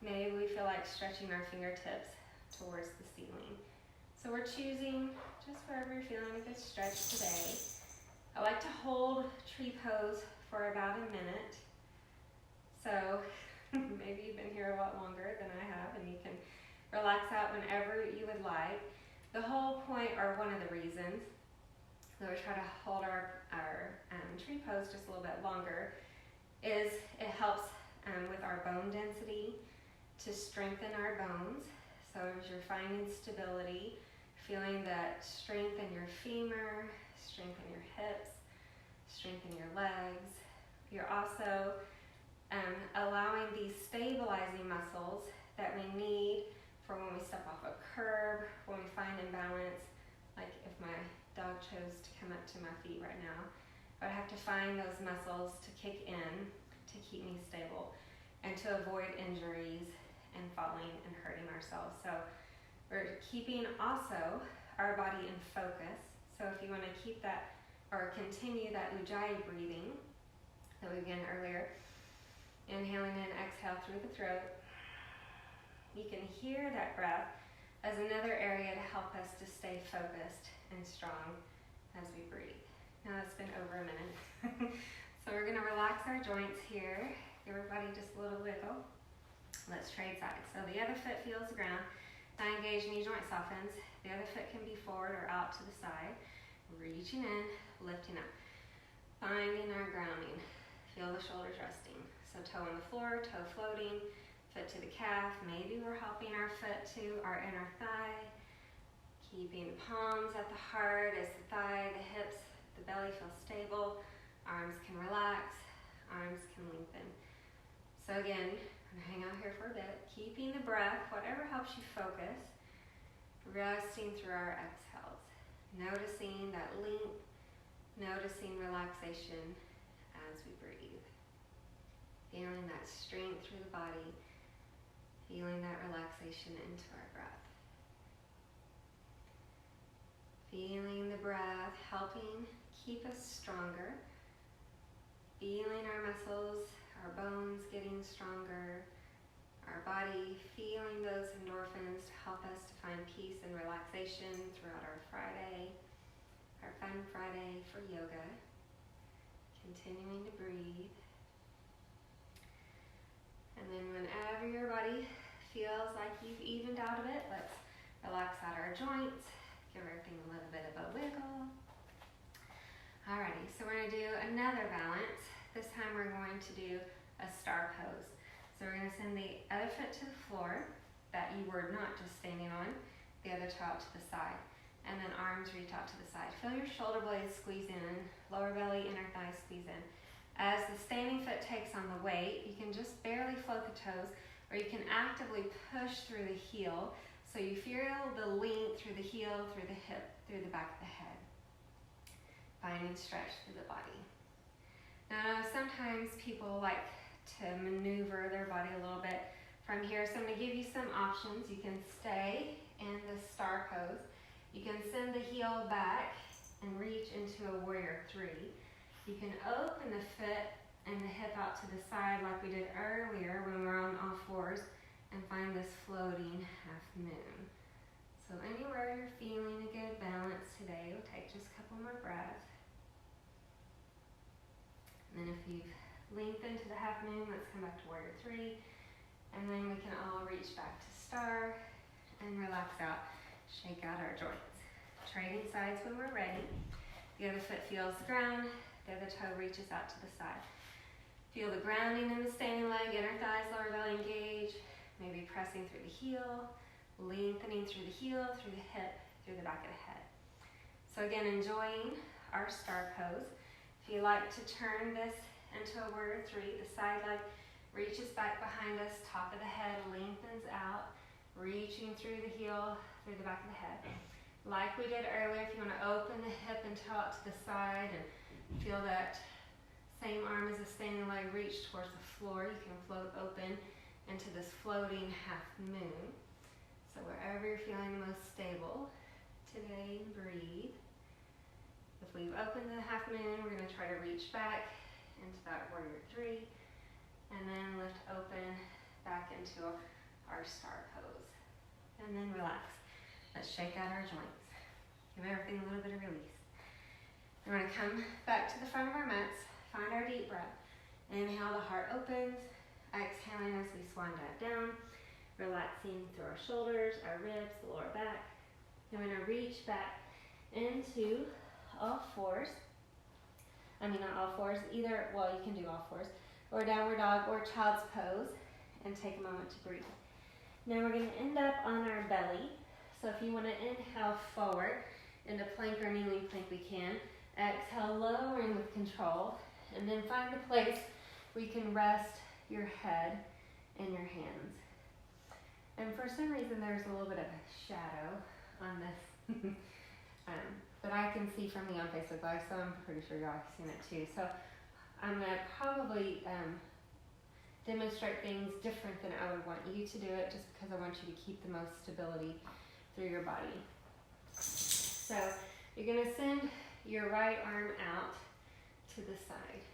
maybe we feel like stretching our fingertips towards the ceiling. So we're choosing just wherever you're feeling a good stretch today. I like to hold tree pose for about a minute. So maybe you've been here a lot longer than I have, and you can relax out whenever you would like. The whole point, or one of the reasons that we try to hold our tree pose just a little bit longer, is it helps with our bone density to strengthen our bones. So as you're finding stability, feeling that strength in your femur, strength in your hips, strengthen your legs. You're also allowing these stabilizing muscles that we need for when we step off a curb, when we find imbalance. Like if my dog chose to come up to my feet right now, I would have to find those muscles to kick in to keep me stable and to avoid injuries and falling and hurting ourselves. So we're keeping also our body in focus. So if you want to keep that or continue that Ujjayi breathing that we began earlier, inhaling in, exhale through the throat. You can hear that breath as another area to help us to stay focused and strong as we breathe. Now it's been over a minute. So we're going to relax our joints here. Give everybody just a little wiggle. Let's trade sides. So the other foot feels the ground. Thigh engaged, knee joint softens. The other foot can be forward or out to the side. Reaching in, lifting up. Finding our grounding. Feel the shoulders resting. So toe on the floor, toe floating, foot to the calf. Maybe we're helping our foot to our inner thigh. Keeping the palms at the heart as the thigh, the hips, the belly feel stable. Arms can relax, arms can lengthen. So again, I'm gonna hang out here for a bit, keeping the breath, whatever helps you focus, resting through our exhales, noticing that length, noticing relaxation as we breathe, feeling that strength through the body, feeling that relaxation into our breath. Feeling the breath helping keep us stronger, feeling our muscles, our bones getting stronger, our body feeling those endorphins to help us to find peace and relaxation throughout our Friday, our fun Friday for yoga. Continuing to breathe. And then whenever your body feels like you've evened out a bit, let's relax out our joints, give everything a little bit of a wiggle. Alrighty, so we're going to do another balance. This time we're going to do a star pose. So we're going to send the other foot to the floor that you were not just standing on, the other toe out to the side, and then arms reach out to the side. Feel your shoulder blades squeeze in, lower belly, inner thigh squeeze in. As the standing foot takes on the weight, you can just barely float the toes, or you can actively push through the heel, so you feel the length through the heel, through the hip through the back of the head. Finding stretch through the body. Now, sometimes people like to maneuver their body a little bit from here, so I'm going to give you some options. You can stay in the star pose. You can send the heel back and reach into a warrior three. You can open the foot and the hip out to the side like we did earlier when we were on all fours, and find this floating half moon. So anywhere you're feeling a good balance today, we'll take just a couple more breaths. And then if you've lengthened to the half moon, let's come back to warrior three. And then we can all reach back to star and relax out, shake out our joints. Trading sides when we're ready. The other foot feels the ground, the other toe reaches out to the side. Feel the grounding in the standing leg, inner thighs, lower belly engage. Maybe pressing through the heel, lengthening through the heel, through the hip, through the back of the head. So again, enjoying our star pose. If you like to turn this into a warrior three, the side leg reaches back behind us, top of the head lengthens out, reaching through the heel, through the back of the head. Like we did earlier, if you want to open the hip and toe out to the side and feel that same arm as the standing leg reach towards the floor, you can float open into this floating half moon. So wherever you're feeling the most stable today, breathe. If we've opened the half moon, we're going to try to reach back into that warrior three, and then lift open back into our star pose. And then relax. Let's shake out our joints. Give everything a little bit of release. We're going to come back to the front of our mats, find our deep breath. Inhale, the heart opens. Exhaling as we swan dive down, relaxing through our shoulders, our ribs, the lower back. Then we're going to reach back into all fours. Not all fours, either, well, you can do all fours, or downward dog or child's pose, and take a moment to breathe. Now we're going to end up on our belly. So if you want to inhale forward into plank or kneeling plank, we can. Exhale, lowering with control, and then find a place where you can rest your head in your hands. And for some reason there's a little bit of a shadow on this, but I can see from me on Facebook Live, so I'm pretty sure y'all have seen it too. So I'm going to probably demonstrate things different than I would want you to do it, just because I want you to keep the most stability through your body. So you're going to send your right arm out to the side.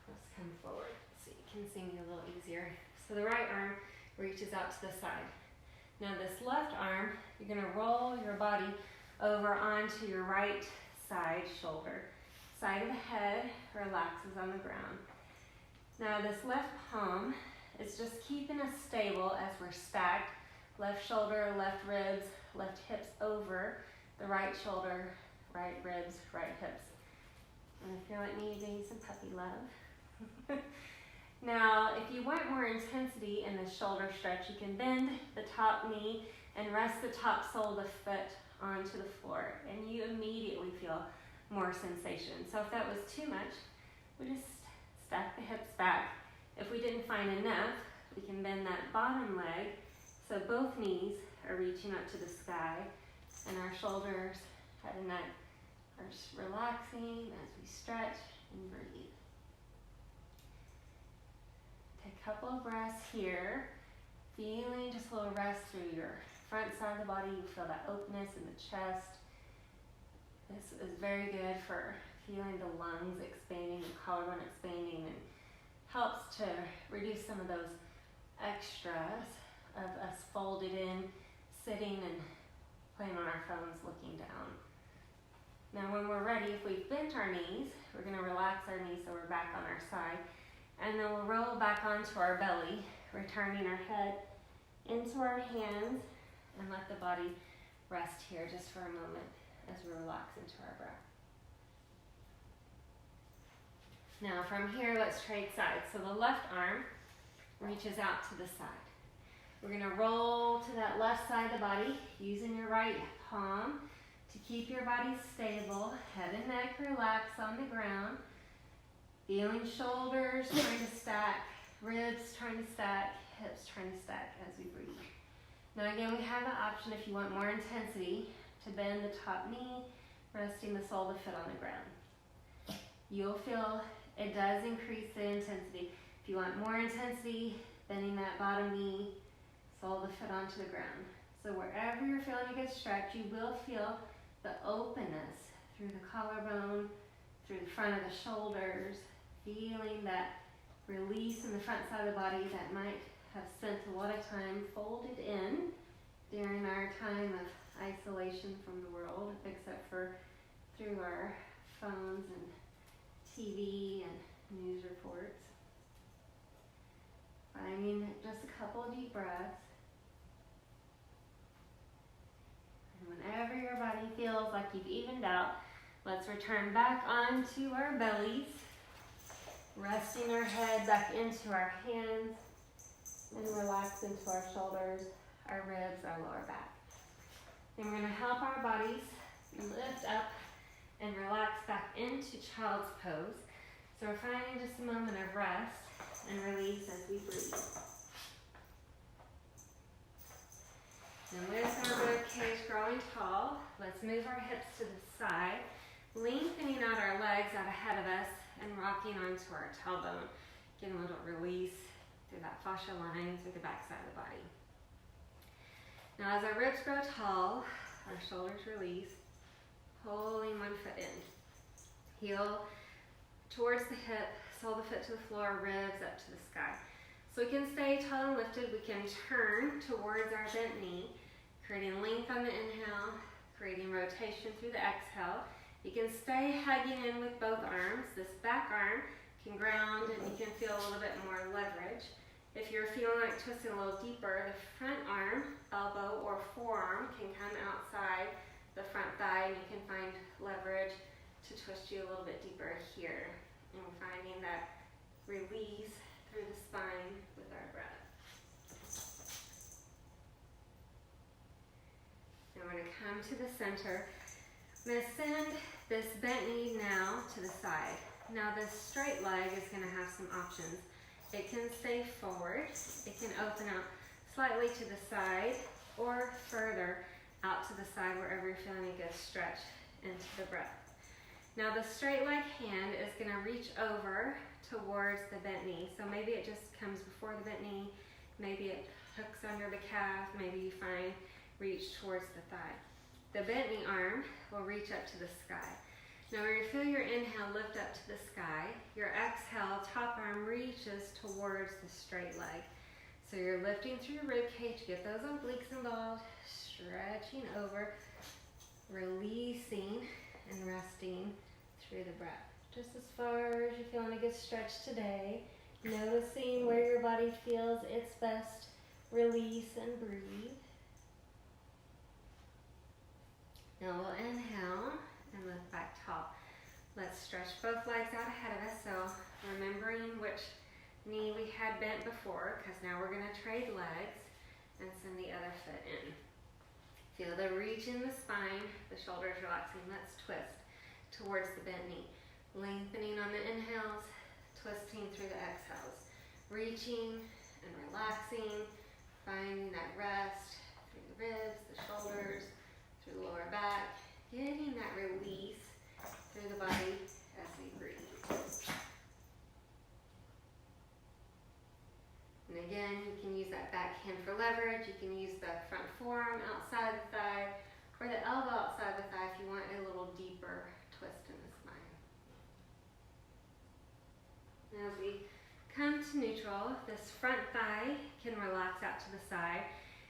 Let's come forward. Can see me a little easier. So the right arm reaches out to the side. Now this left arm, you're going to roll your body over onto your right side shoulder. Side of the head relaxes on the ground. Now this left palm is just keeping us stable as we're stacked. Left shoulder, left ribs, left hips over the right shoulder, right ribs, right hips. And I feel like me giving you some puppy love. Now, if you want more intensity in the shoulder stretch, you can bend the top knee and rest the top sole of the foot onto the floor, and you immediately feel more sensation. So if that was too much, we just stack the hips back. If we didn't find enough, we can bend that bottom leg so both knees are reaching up to the sky, and our shoulders, head and neck are just relaxing as we stretch and breathe. Take a couple of breaths here, feeling just a little rest through your front side of the body. You feel that openness in the chest. This is very good for feeling the lungs expanding, the collarbone expanding, and helps to reduce some of those extras of us folded in, sitting and playing on our phones, looking down. Now when we're ready, if we've bent our knees, we're going to relax our knees so we're back on our side. And then we'll roll back onto our belly, returning our head into our hands, and let the body rest here just for a moment as we relax into our breath. Now from here, let's trade sides. So the left arm reaches out to the side. We're going to roll to that left side of the body, using your right palm to keep your body stable. Head and neck relax on the ground. Feeling shoulders trying to stack, ribs trying to stack, hips trying to stack as we breathe. Now again, we have the option, if you want more intensity, to bend the top knee, resting the sole of the foot on the ground. You'll feel it does increase the intensity. If you want more intensity, bending that bottom knee, sole of the foot onto the ground. So wherever you're feeling a good stretch, you will feel the openness through the collarbone, through the front of the shoulders, feeling that release in the front side of the body that might have spent a lot of time folded in during our time of isolation from the world, except for through our phones and TV and news reports. Finding just a couple of deep breaths. And whenever your body feels like you've evened out, let's return back onto our bellies, resting our head back into our hands, and relax into our shoulders, our ribs, our lower back. And we're going to help our bodies lift up and relax back into child's pose. So we're finding just a moment of rest and release as we breathe. And with our rib cage growing tall, let's move our hips to the side, lengthening out our legs out ahead of us and rocking onto our tailbone. Getting a little release through that fascia line through the back side of the body. Now as our ribs grow tall, our shoulders release, pulling one foot in. Heel towards the hip, sole of the foot to the floor, ribs up to the sky. So we can stay tall and lifted. We can turn towards our bent knee, creating length on the inhale, creating rotation through the exhale. You can stay hugging in with both arms. This back arm can ground and you can feel a little bit more leverage. If you're feeling like twisting a little deeper, the front arm, elbow, or forearm can come outside the front thigh and you can find leverage to twist you a little bit deeper here. And we're finding that release through the spine with our breath. Now we're going to come to the center. I'm going to send this bent knee now to the side. Now this straight leg is going to have some options. It can stay forward, it can open out slightly to the side or further out to the side wherever you're feeling a good stretch into the breath. Now the straight leg hand is going to reach over towards the bent knee. So maybe it just comes before the bent knee, maybe it hooks under the calf, maybe you find reach towards the thigh. The bent knee arm will reach up to the sky. Now when you feel your inhale lift up to the sky, your exhale, top arm reaches towards the straight leg. So you're lifting through your rib cage, get those obliques involved, stretching over, releasing and resting through the breath. Just as far as you're feeling a good stretch today, noticing where your body feels its best release and breathe. Now we'll inhale and lift back tall. Let's stretch both legs out ahead of us. So remembering which knee we had bent before, because now we're going to trade legs and send the other foot in. Feel the reach in the spine, the shoulders relaxing. Let's twist towards the bent knee. Lengthening on the inhales, twisting through the exhales. Reaching and relaxing, finding that rest through the ribs, the shoulders, through the lower back. Getting that release through the body as we breathe. And again, you can use that back hand for leverage. You can use the front forearm outside the thigh or the elbow outside the thigh if you want a little deeper twist in the spine. Now as we come to neutral, this front thigh can relax out to the side,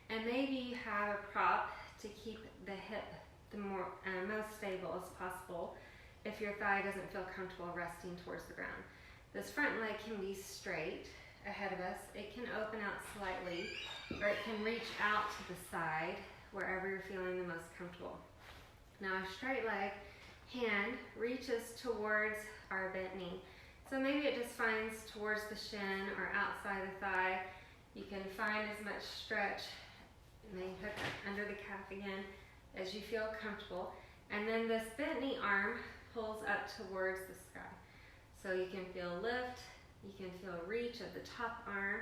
and maybe you have a prop to keep the hip the most stable as possible if your thigh doesn't feel comfortable resting towards the ground. This front leg can be straight ahead of us. It can open out slightly, or it can reach out to the side wherever you're feeling the most comfortable. Now a straight leg hand reaches towards our bent knee. So maybe it just finds towards the shin or outside the thigh. You can find as much stretch, and then hook under the calf again as you feel comfortable. And then this bent knee arm pulls up towards the sky. So you can feel lift, you can feel reach of the top arm,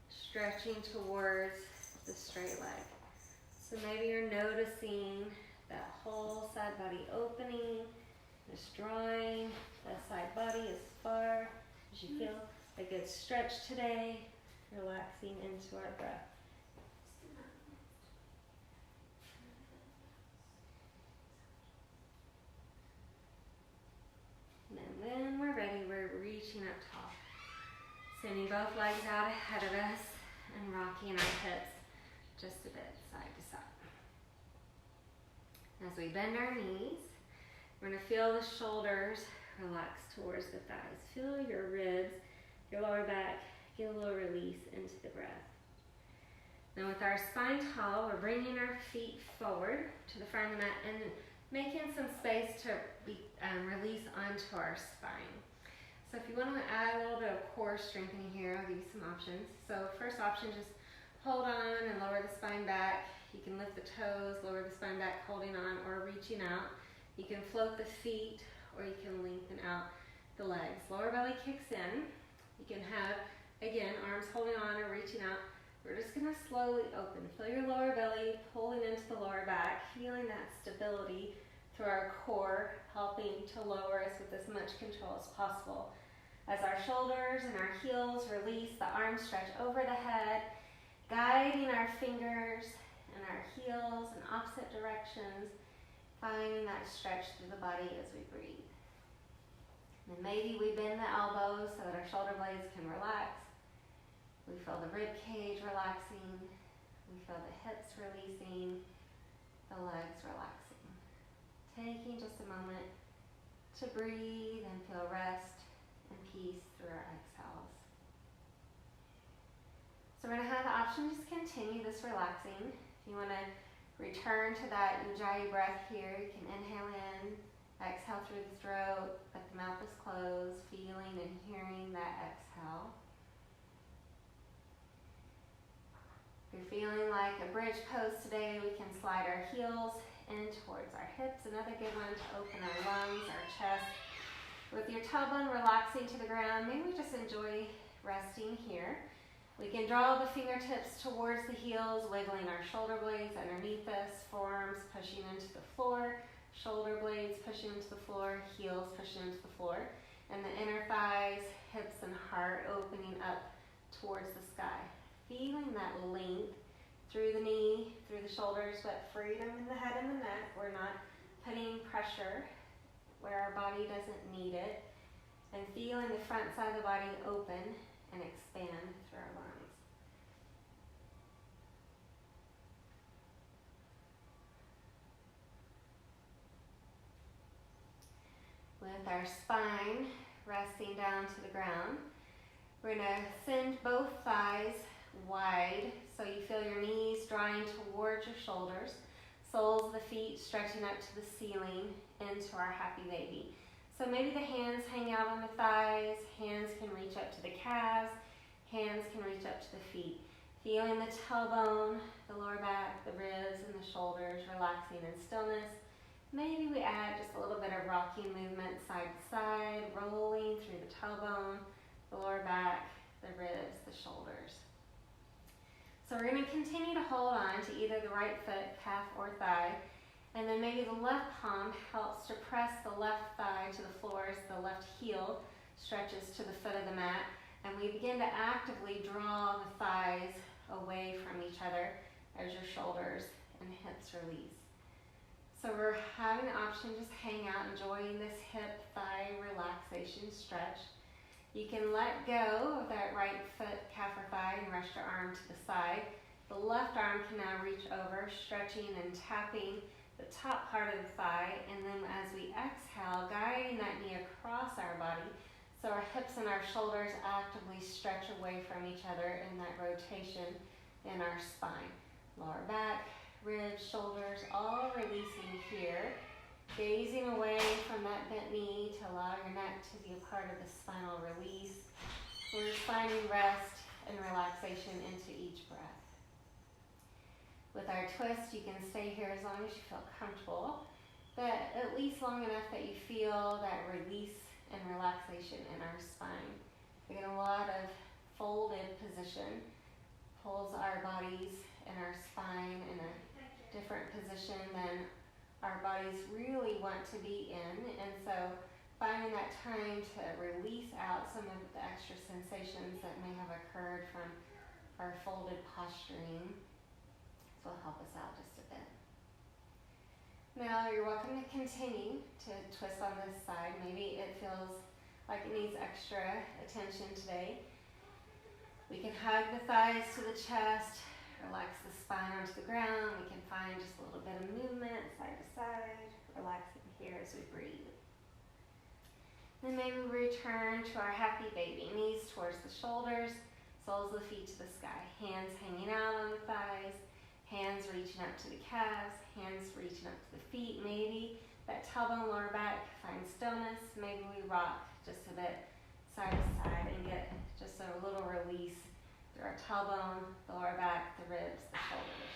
stretching towards the straight leg. So maybe you're noticing that whole side body opening, just drawing the side body as far as you feel a good stretch today, relaxing into our breath. And then when we're ready, we're reaching up tall. Sending both legs out ahead of us and rocking our hips just a bit side to side. As we bend our knees, we're going to feel the shoulders relax towards the thighs. Feel your ribs, your lower back, get a little release into the breath. Then with our spine tall, we're bringing our feet forward to the front of the mat and making some space to release onto our spine. So if you want to add a little bit of core strengthening here, I'll give you some options. So first option, just hold on and lower the spine back. You can lift the toes, lower the spine back, holding on or reaching out. You can float the feet or you can lengthen out the legs. Lower belly kicks in. You can have, again, arms holding on or reaching out. We're just going to slowly open. Feel your lower belly pulling into the lower back, feeling that stability through our core, helping to lower us with as much control as possible. As our shoulders and our heels release, the arms stretch over the head, guiding our fingers and our heels in opposite directions, finding that stretch through the body as we breathe. And maybe we bend the elbows so that our shoulder blades can relax. We feel the rib cage relaxing. We feel the hips releasing, the legs relaxing. Taking just a moment to breathe and feel rest and peace through our exhales. So we're going to have the option to just continue this relaxing. If you want to return to that Ujjayi breath here, you can inhale in, exhale through the throat, but the mouth is closed, feeling and hearing that exhale. If you're feeling like a bridge pose today, we can slide our heels in towards our hips. Another good one to open our lungs, our chest. With your tailbone relaxing to the ground, maybe we just enjoy resting here. We can draw the fingertips towards the heels, wiggling our shoulder blades underneath us, forearms pushing into the floor, shoulder blades pushing into the floor, heels pushing into the floor, and the inner thighs, hips, and heart opening up towards the sky. Feeling that length through the knee, through the shoulders, but freedom in the head and the neck. We're not putting pressure where our body doesn't need it, and feeling the front side of the body open and expand through our lungs. With our spine resting down to the ground, we're going to send both thighs wide so you feel your knees drawing towards your shoulders, soles of the feet stretching up to the ceiling into our happy baby. So maybe the hands hang out on the thighs, hands can reach up to the calves, hands can reach up to the feet. Feeling the tailbone, the lower back, the ribs, and the shoulders relaxing in stillness. Maybe we add just a little bit of rocking movement side to side, rolling through the tailbone, the lower back, the ribs, the shoulders. So we're going to continue to hold on to either the right foot, calf, or thigh, and then maybe the left palm helps to press the left thigh to the floor as the left heel stretches to the foot of the mat, and we begin to actively draw the thighs away from each other as your shoulders and hips release. So we're having the option to just hang out, enjoying this hip-thigh relaxation stretch. You can let go of that right foot, calf, or thigh and rest your arm to the side. The left arm can now reach over, stretching and tapping the top part of the thigh, and then as we exhale, guiding that knee across our body so our hips and our shoulders actively stretch away from each other in that rotation in our spine. Lower back, ribs, shoulders, all releasing here. Gazing away from that bent knee to allow your neck to be a part of the spinal release. We're just finding rest and relaxation into each breath. With our twist, you can stay here as long as you feel comfortable, but at least long enough that you feel that release and relaxation in our spine. We get a lot of folded position, pulls our bodies and our spine in a different position than our bodies really want to be in, and so finding that time to release out some of the extra sensations that may have occurred from our folded posturing will help us out just a bit. Now you're welcome to continue to twist on this side. Maybe it feels like it needs extra attention today. We can hug the thighs to the chest, relax the spine onto the ground. We can find just a little bit of movement side to side, relaxing here as we breathe. Then maybe we return to our happy baby. Knees towards the shoulders, soles of the feet to the sky. Hands hanging out on the thighs, hands reaching up to the calves, hands reaching up to the feet. Maybe that tailbone, lower back, find stillness. Maybe we rock just a bit side to side and get just a little release through our tailbone, the lower back, the ribs, the shoulders.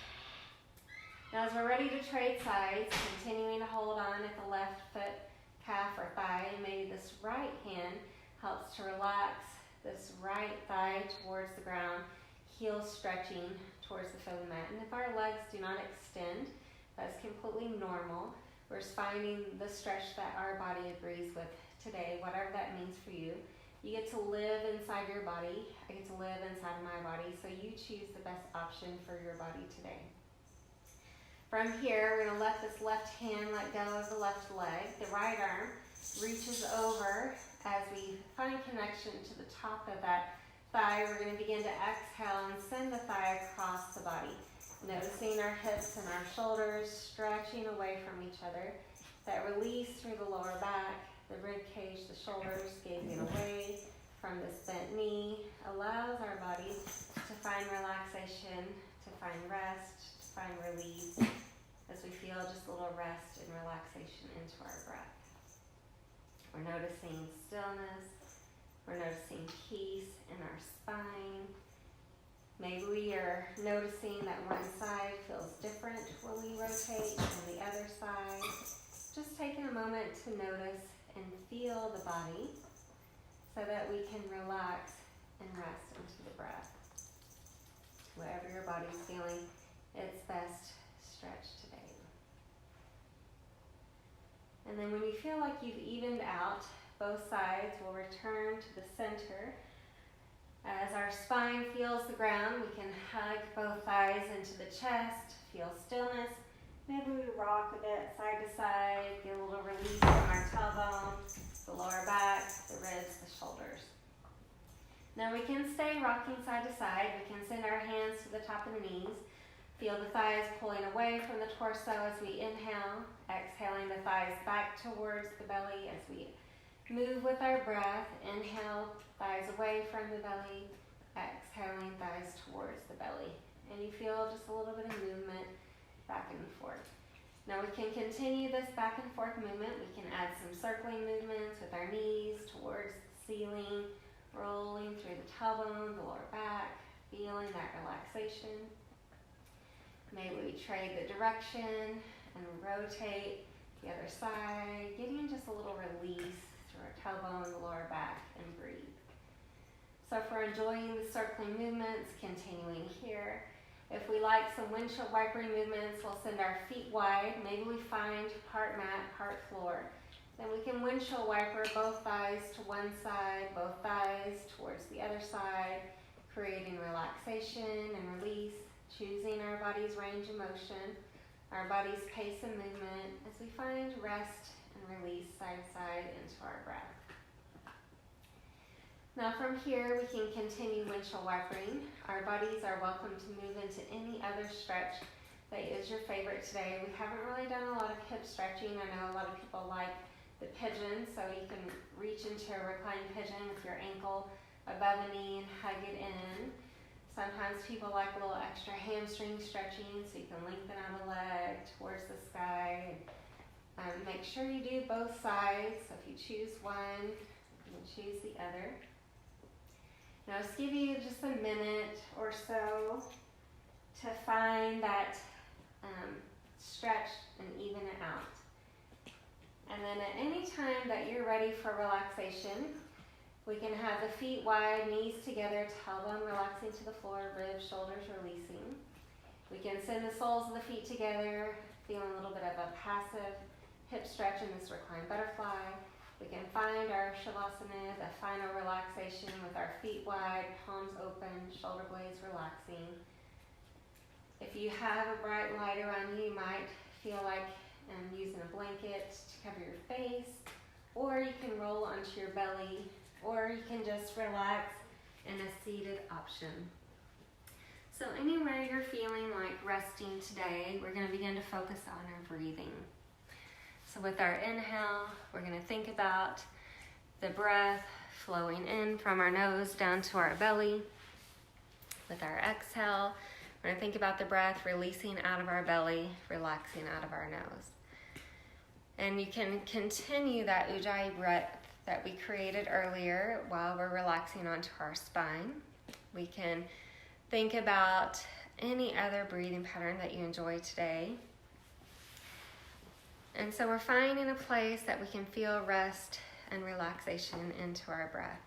Now as we're ready to trade sides, continuing to hold on at the left foot, calf or thigh, and maybe this right hand helps to relax this right thigh towards the ground, heels stretching towards the foam mat. And if our legs do not extend, that's completely normal. We're just finding the stretch that our body agrees with today, whatever that means for you. You get to live inside your body. I get to live inside of my body, so you choose the best option for your body today. From here, we're going to let this left hand let go of the left leg. The right arm reaches over as we find connection to the top of that thigh. We're going to begin to exhale and send the thigh across the body. Noticing our hips and our shoulders stretching away from each other. That release through the lower back, the rib cage, the shoulders gazing away from this bent knee allows our body to find relaxation, to find rest, to find release as we feel just a little rest and relaxation into our breath. We're noticing stillness. We're noticing peace in our spine. Maybe we are noticing that one side feels different when we rotate than the other side. Just taking a moment to notice and feel the body so that we can relax and rest into the breath. Whatever your body's feeling, it's best stretch today. And then when you feel like you've evened out, both sides will return to the center. As our spine feels the ground, we can hug both thighs into the chest, feel stillness. Maybe we rock a bit side to side, get a little release from our tailbone, the lower back, the ribs, the shoulders. Now we can stay rocking side to side. We can send our hands to the top of the knees. Feel the thighs pulling away from the torso as we inhale, exhaling the thighs back towards the belly as we move with our breath. Inhale, thighs away from the belly, exhaling thighs towards the belly. And you feel just a little bit of movement back and forth. Now we can continue this back and forth movement. We can add some circling movements with our knees towards the ceiling, rolling through the tailbone, the lower back, feeling that relaxation. Maybe we trade the direction and rotate the other side, getting just a little release through our tailbone, the lower back, and breathe. So if we're enjoying the circling movements, continuing here. If we like some windshield wiper movements, we'll send our feet wide. Maybe we find part mat, part floor. Then we can windshield wiper both thighs to one side, both thighs towards the other side, creating relaxation and release, choosing our body's range of motion, our body's pace and movement as we find rest and release side to side into our breath. Now from here, we can continue windshield wipering. Our bodies are welcome to move into any other stretch that is your favorite today. We haven't really done a lot of hip stretching. I know a lot of people like the pigeon, so you can reach into a reclined pigeon with your ankle above the knee and hug it in. Sometimes people like a little extra hamstring stretching, so you can lengthen out the leg towards the sky. Make sure you do both sides. So if you choose one, you can choose the other. Now, just give you just a minute or so to find that stretch and even it out. And then at any time that you're ready for relaxation, we can have the feet wide, knees together, tailbone relaxing to the floor, ribs, shoulders releasing. We can send the soles of the feet together, feeling a little bit of a passive hip stretch in this reclined butterfly. We can find our Shavasana, the final relaxation with our feet wide, palms open, shoulder blades relaxing. If you have a bright light around you, you might feel like using a blanket to cover your face, or you can roll onto your belly, or you can just relax in a seated option. So anywhere you're feeling like resting today, we're going to begin to focus on our breathing. So with our inhale, we're going to think about the breath flowing in from our nose down to our belly. With our exhale, we're going to think about the breath releasing out of our belly, relaxing out of our nose. And you can continue that Ujjayi breath that we created earlier while we're relaxing onto our spine. We can think about any other breathing pattern that you enjoy today. And so we're finding a place that we can feel rest and relaxation into our breath.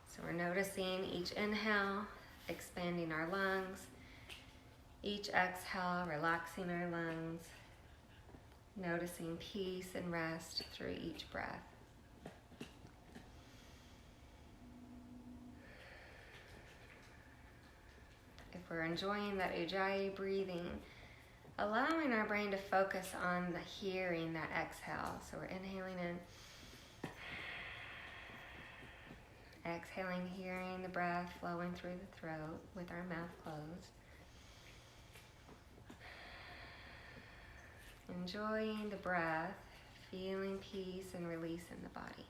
So we're noticing each inhale, expanding our lungs. Each exhale, relaxing our lungs. Noticing peace and rest through each breath. If we're enjoying that Ujjayi breathing, allowing our brain to focus on the hearing that exhale. So we're inhaling in, exhaling, hearing the breath flowing through the throat with our mouth closed. Enjoying the breath, feeling peace and release in the body.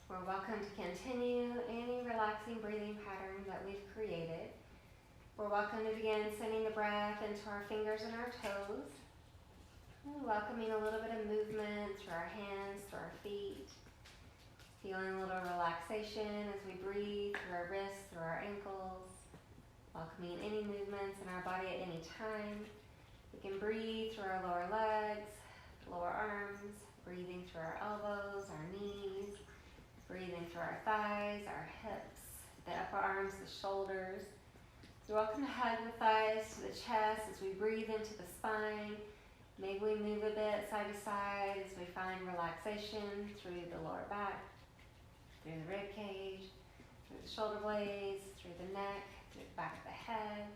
We're welcome to continue any relaxing breathing pattern that we've created. We're welcome to begin sending the breath into our fingers and our toes. Welcoming a little bit of movement through our hands, through our feet. Feeling a little relaxation as we breathe through our wrists, through our ankles. Welcoming any movements in our body at any time. We can breathe through our lower legs, lower arms, breathing through our elbows, our knees. Breathing through our thighs, our hips, the upper arms, the shoulders. You're welcome to hug the thighs to the chest as we breathe into the spine. Maybe we move a bit side to side as we find relaxation through the lower back, through the rib cage, through the shoulder blades, through the neck, through the back of the head.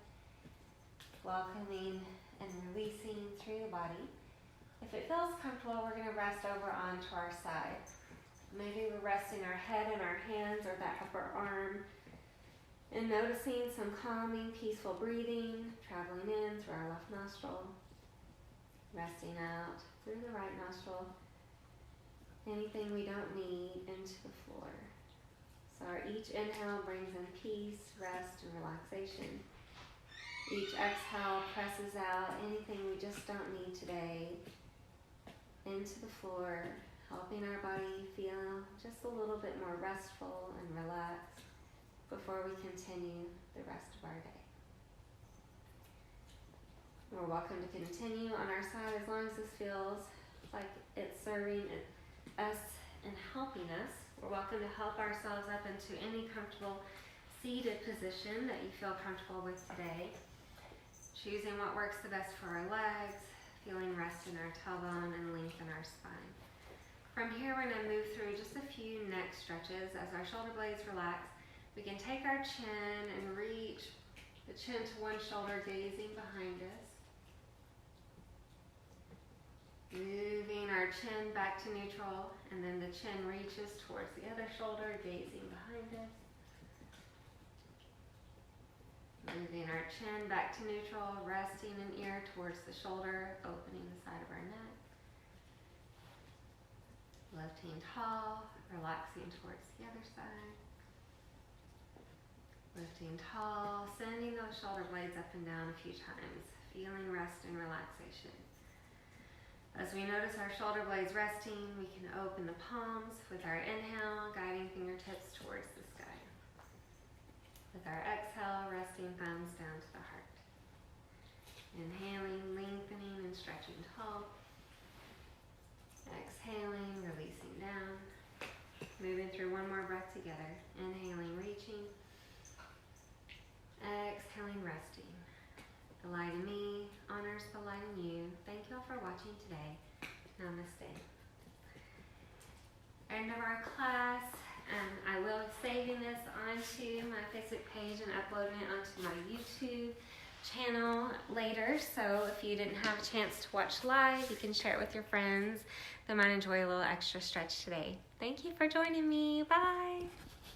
Welcoming and releasing through the body. If it feels comfortable, we're going to rest over onto our side. Maybe we're resting our head in our hands or that upper arm and noticing some calming, peaceful breathing, traveling in through our left nostril, resting out through the right nostril. Anything we don't need into the floor. So each inhale brings in peace, rest, and relaxation. Each exhale presses out anything we just don't need today into the floor, helping our body feel just a little bit more restful and relaxed before we continue the rest of our day. We're welcome to continue on our side as long as this feels like it's serving us and helping us. We're welcome to help ourselves up into any comfortable seated position that you feel comfortable with today. Choosing what works the best for our legs, feeling rest in our tailbone and lengthen our spine. From here, we're going to move through just a few neck stretches as our shoulder blades relax. We can take our chin and reach the chin to one shoulder, gazing behind us. Moving our chin back to neutral, and then the chin reaches towards the other shoulder, gazing behind us. Moving our chin back to neutral, resting an ear towards the shoulder, opening the side of our neck. Lifting tall, relaxing towards the other side. Lifting tall, sending those shoulder blades up and down a few times. feeling rest and relaxation. As we notice our shoulder blades resting, we can open the palms with our inhale, guiding fingertips towards the sky. With our exhale, resting thumbs down to the heart. Inhaling, lengthening and stretching tall. Exhaling, releasing down. Moving through one more breath together. Inhaling, reaching. Exhaling, resting. The light in me honors the light in you. Thank you all for watching today. Namaste. End of our class. I will be saving this onto my Facebook page and uploading it onto my YouTube channel later. So if you didn't have a chance to watch live, you can share it with your friends that might enjoy a little extra stretch today. Thank you for joining me. Bye.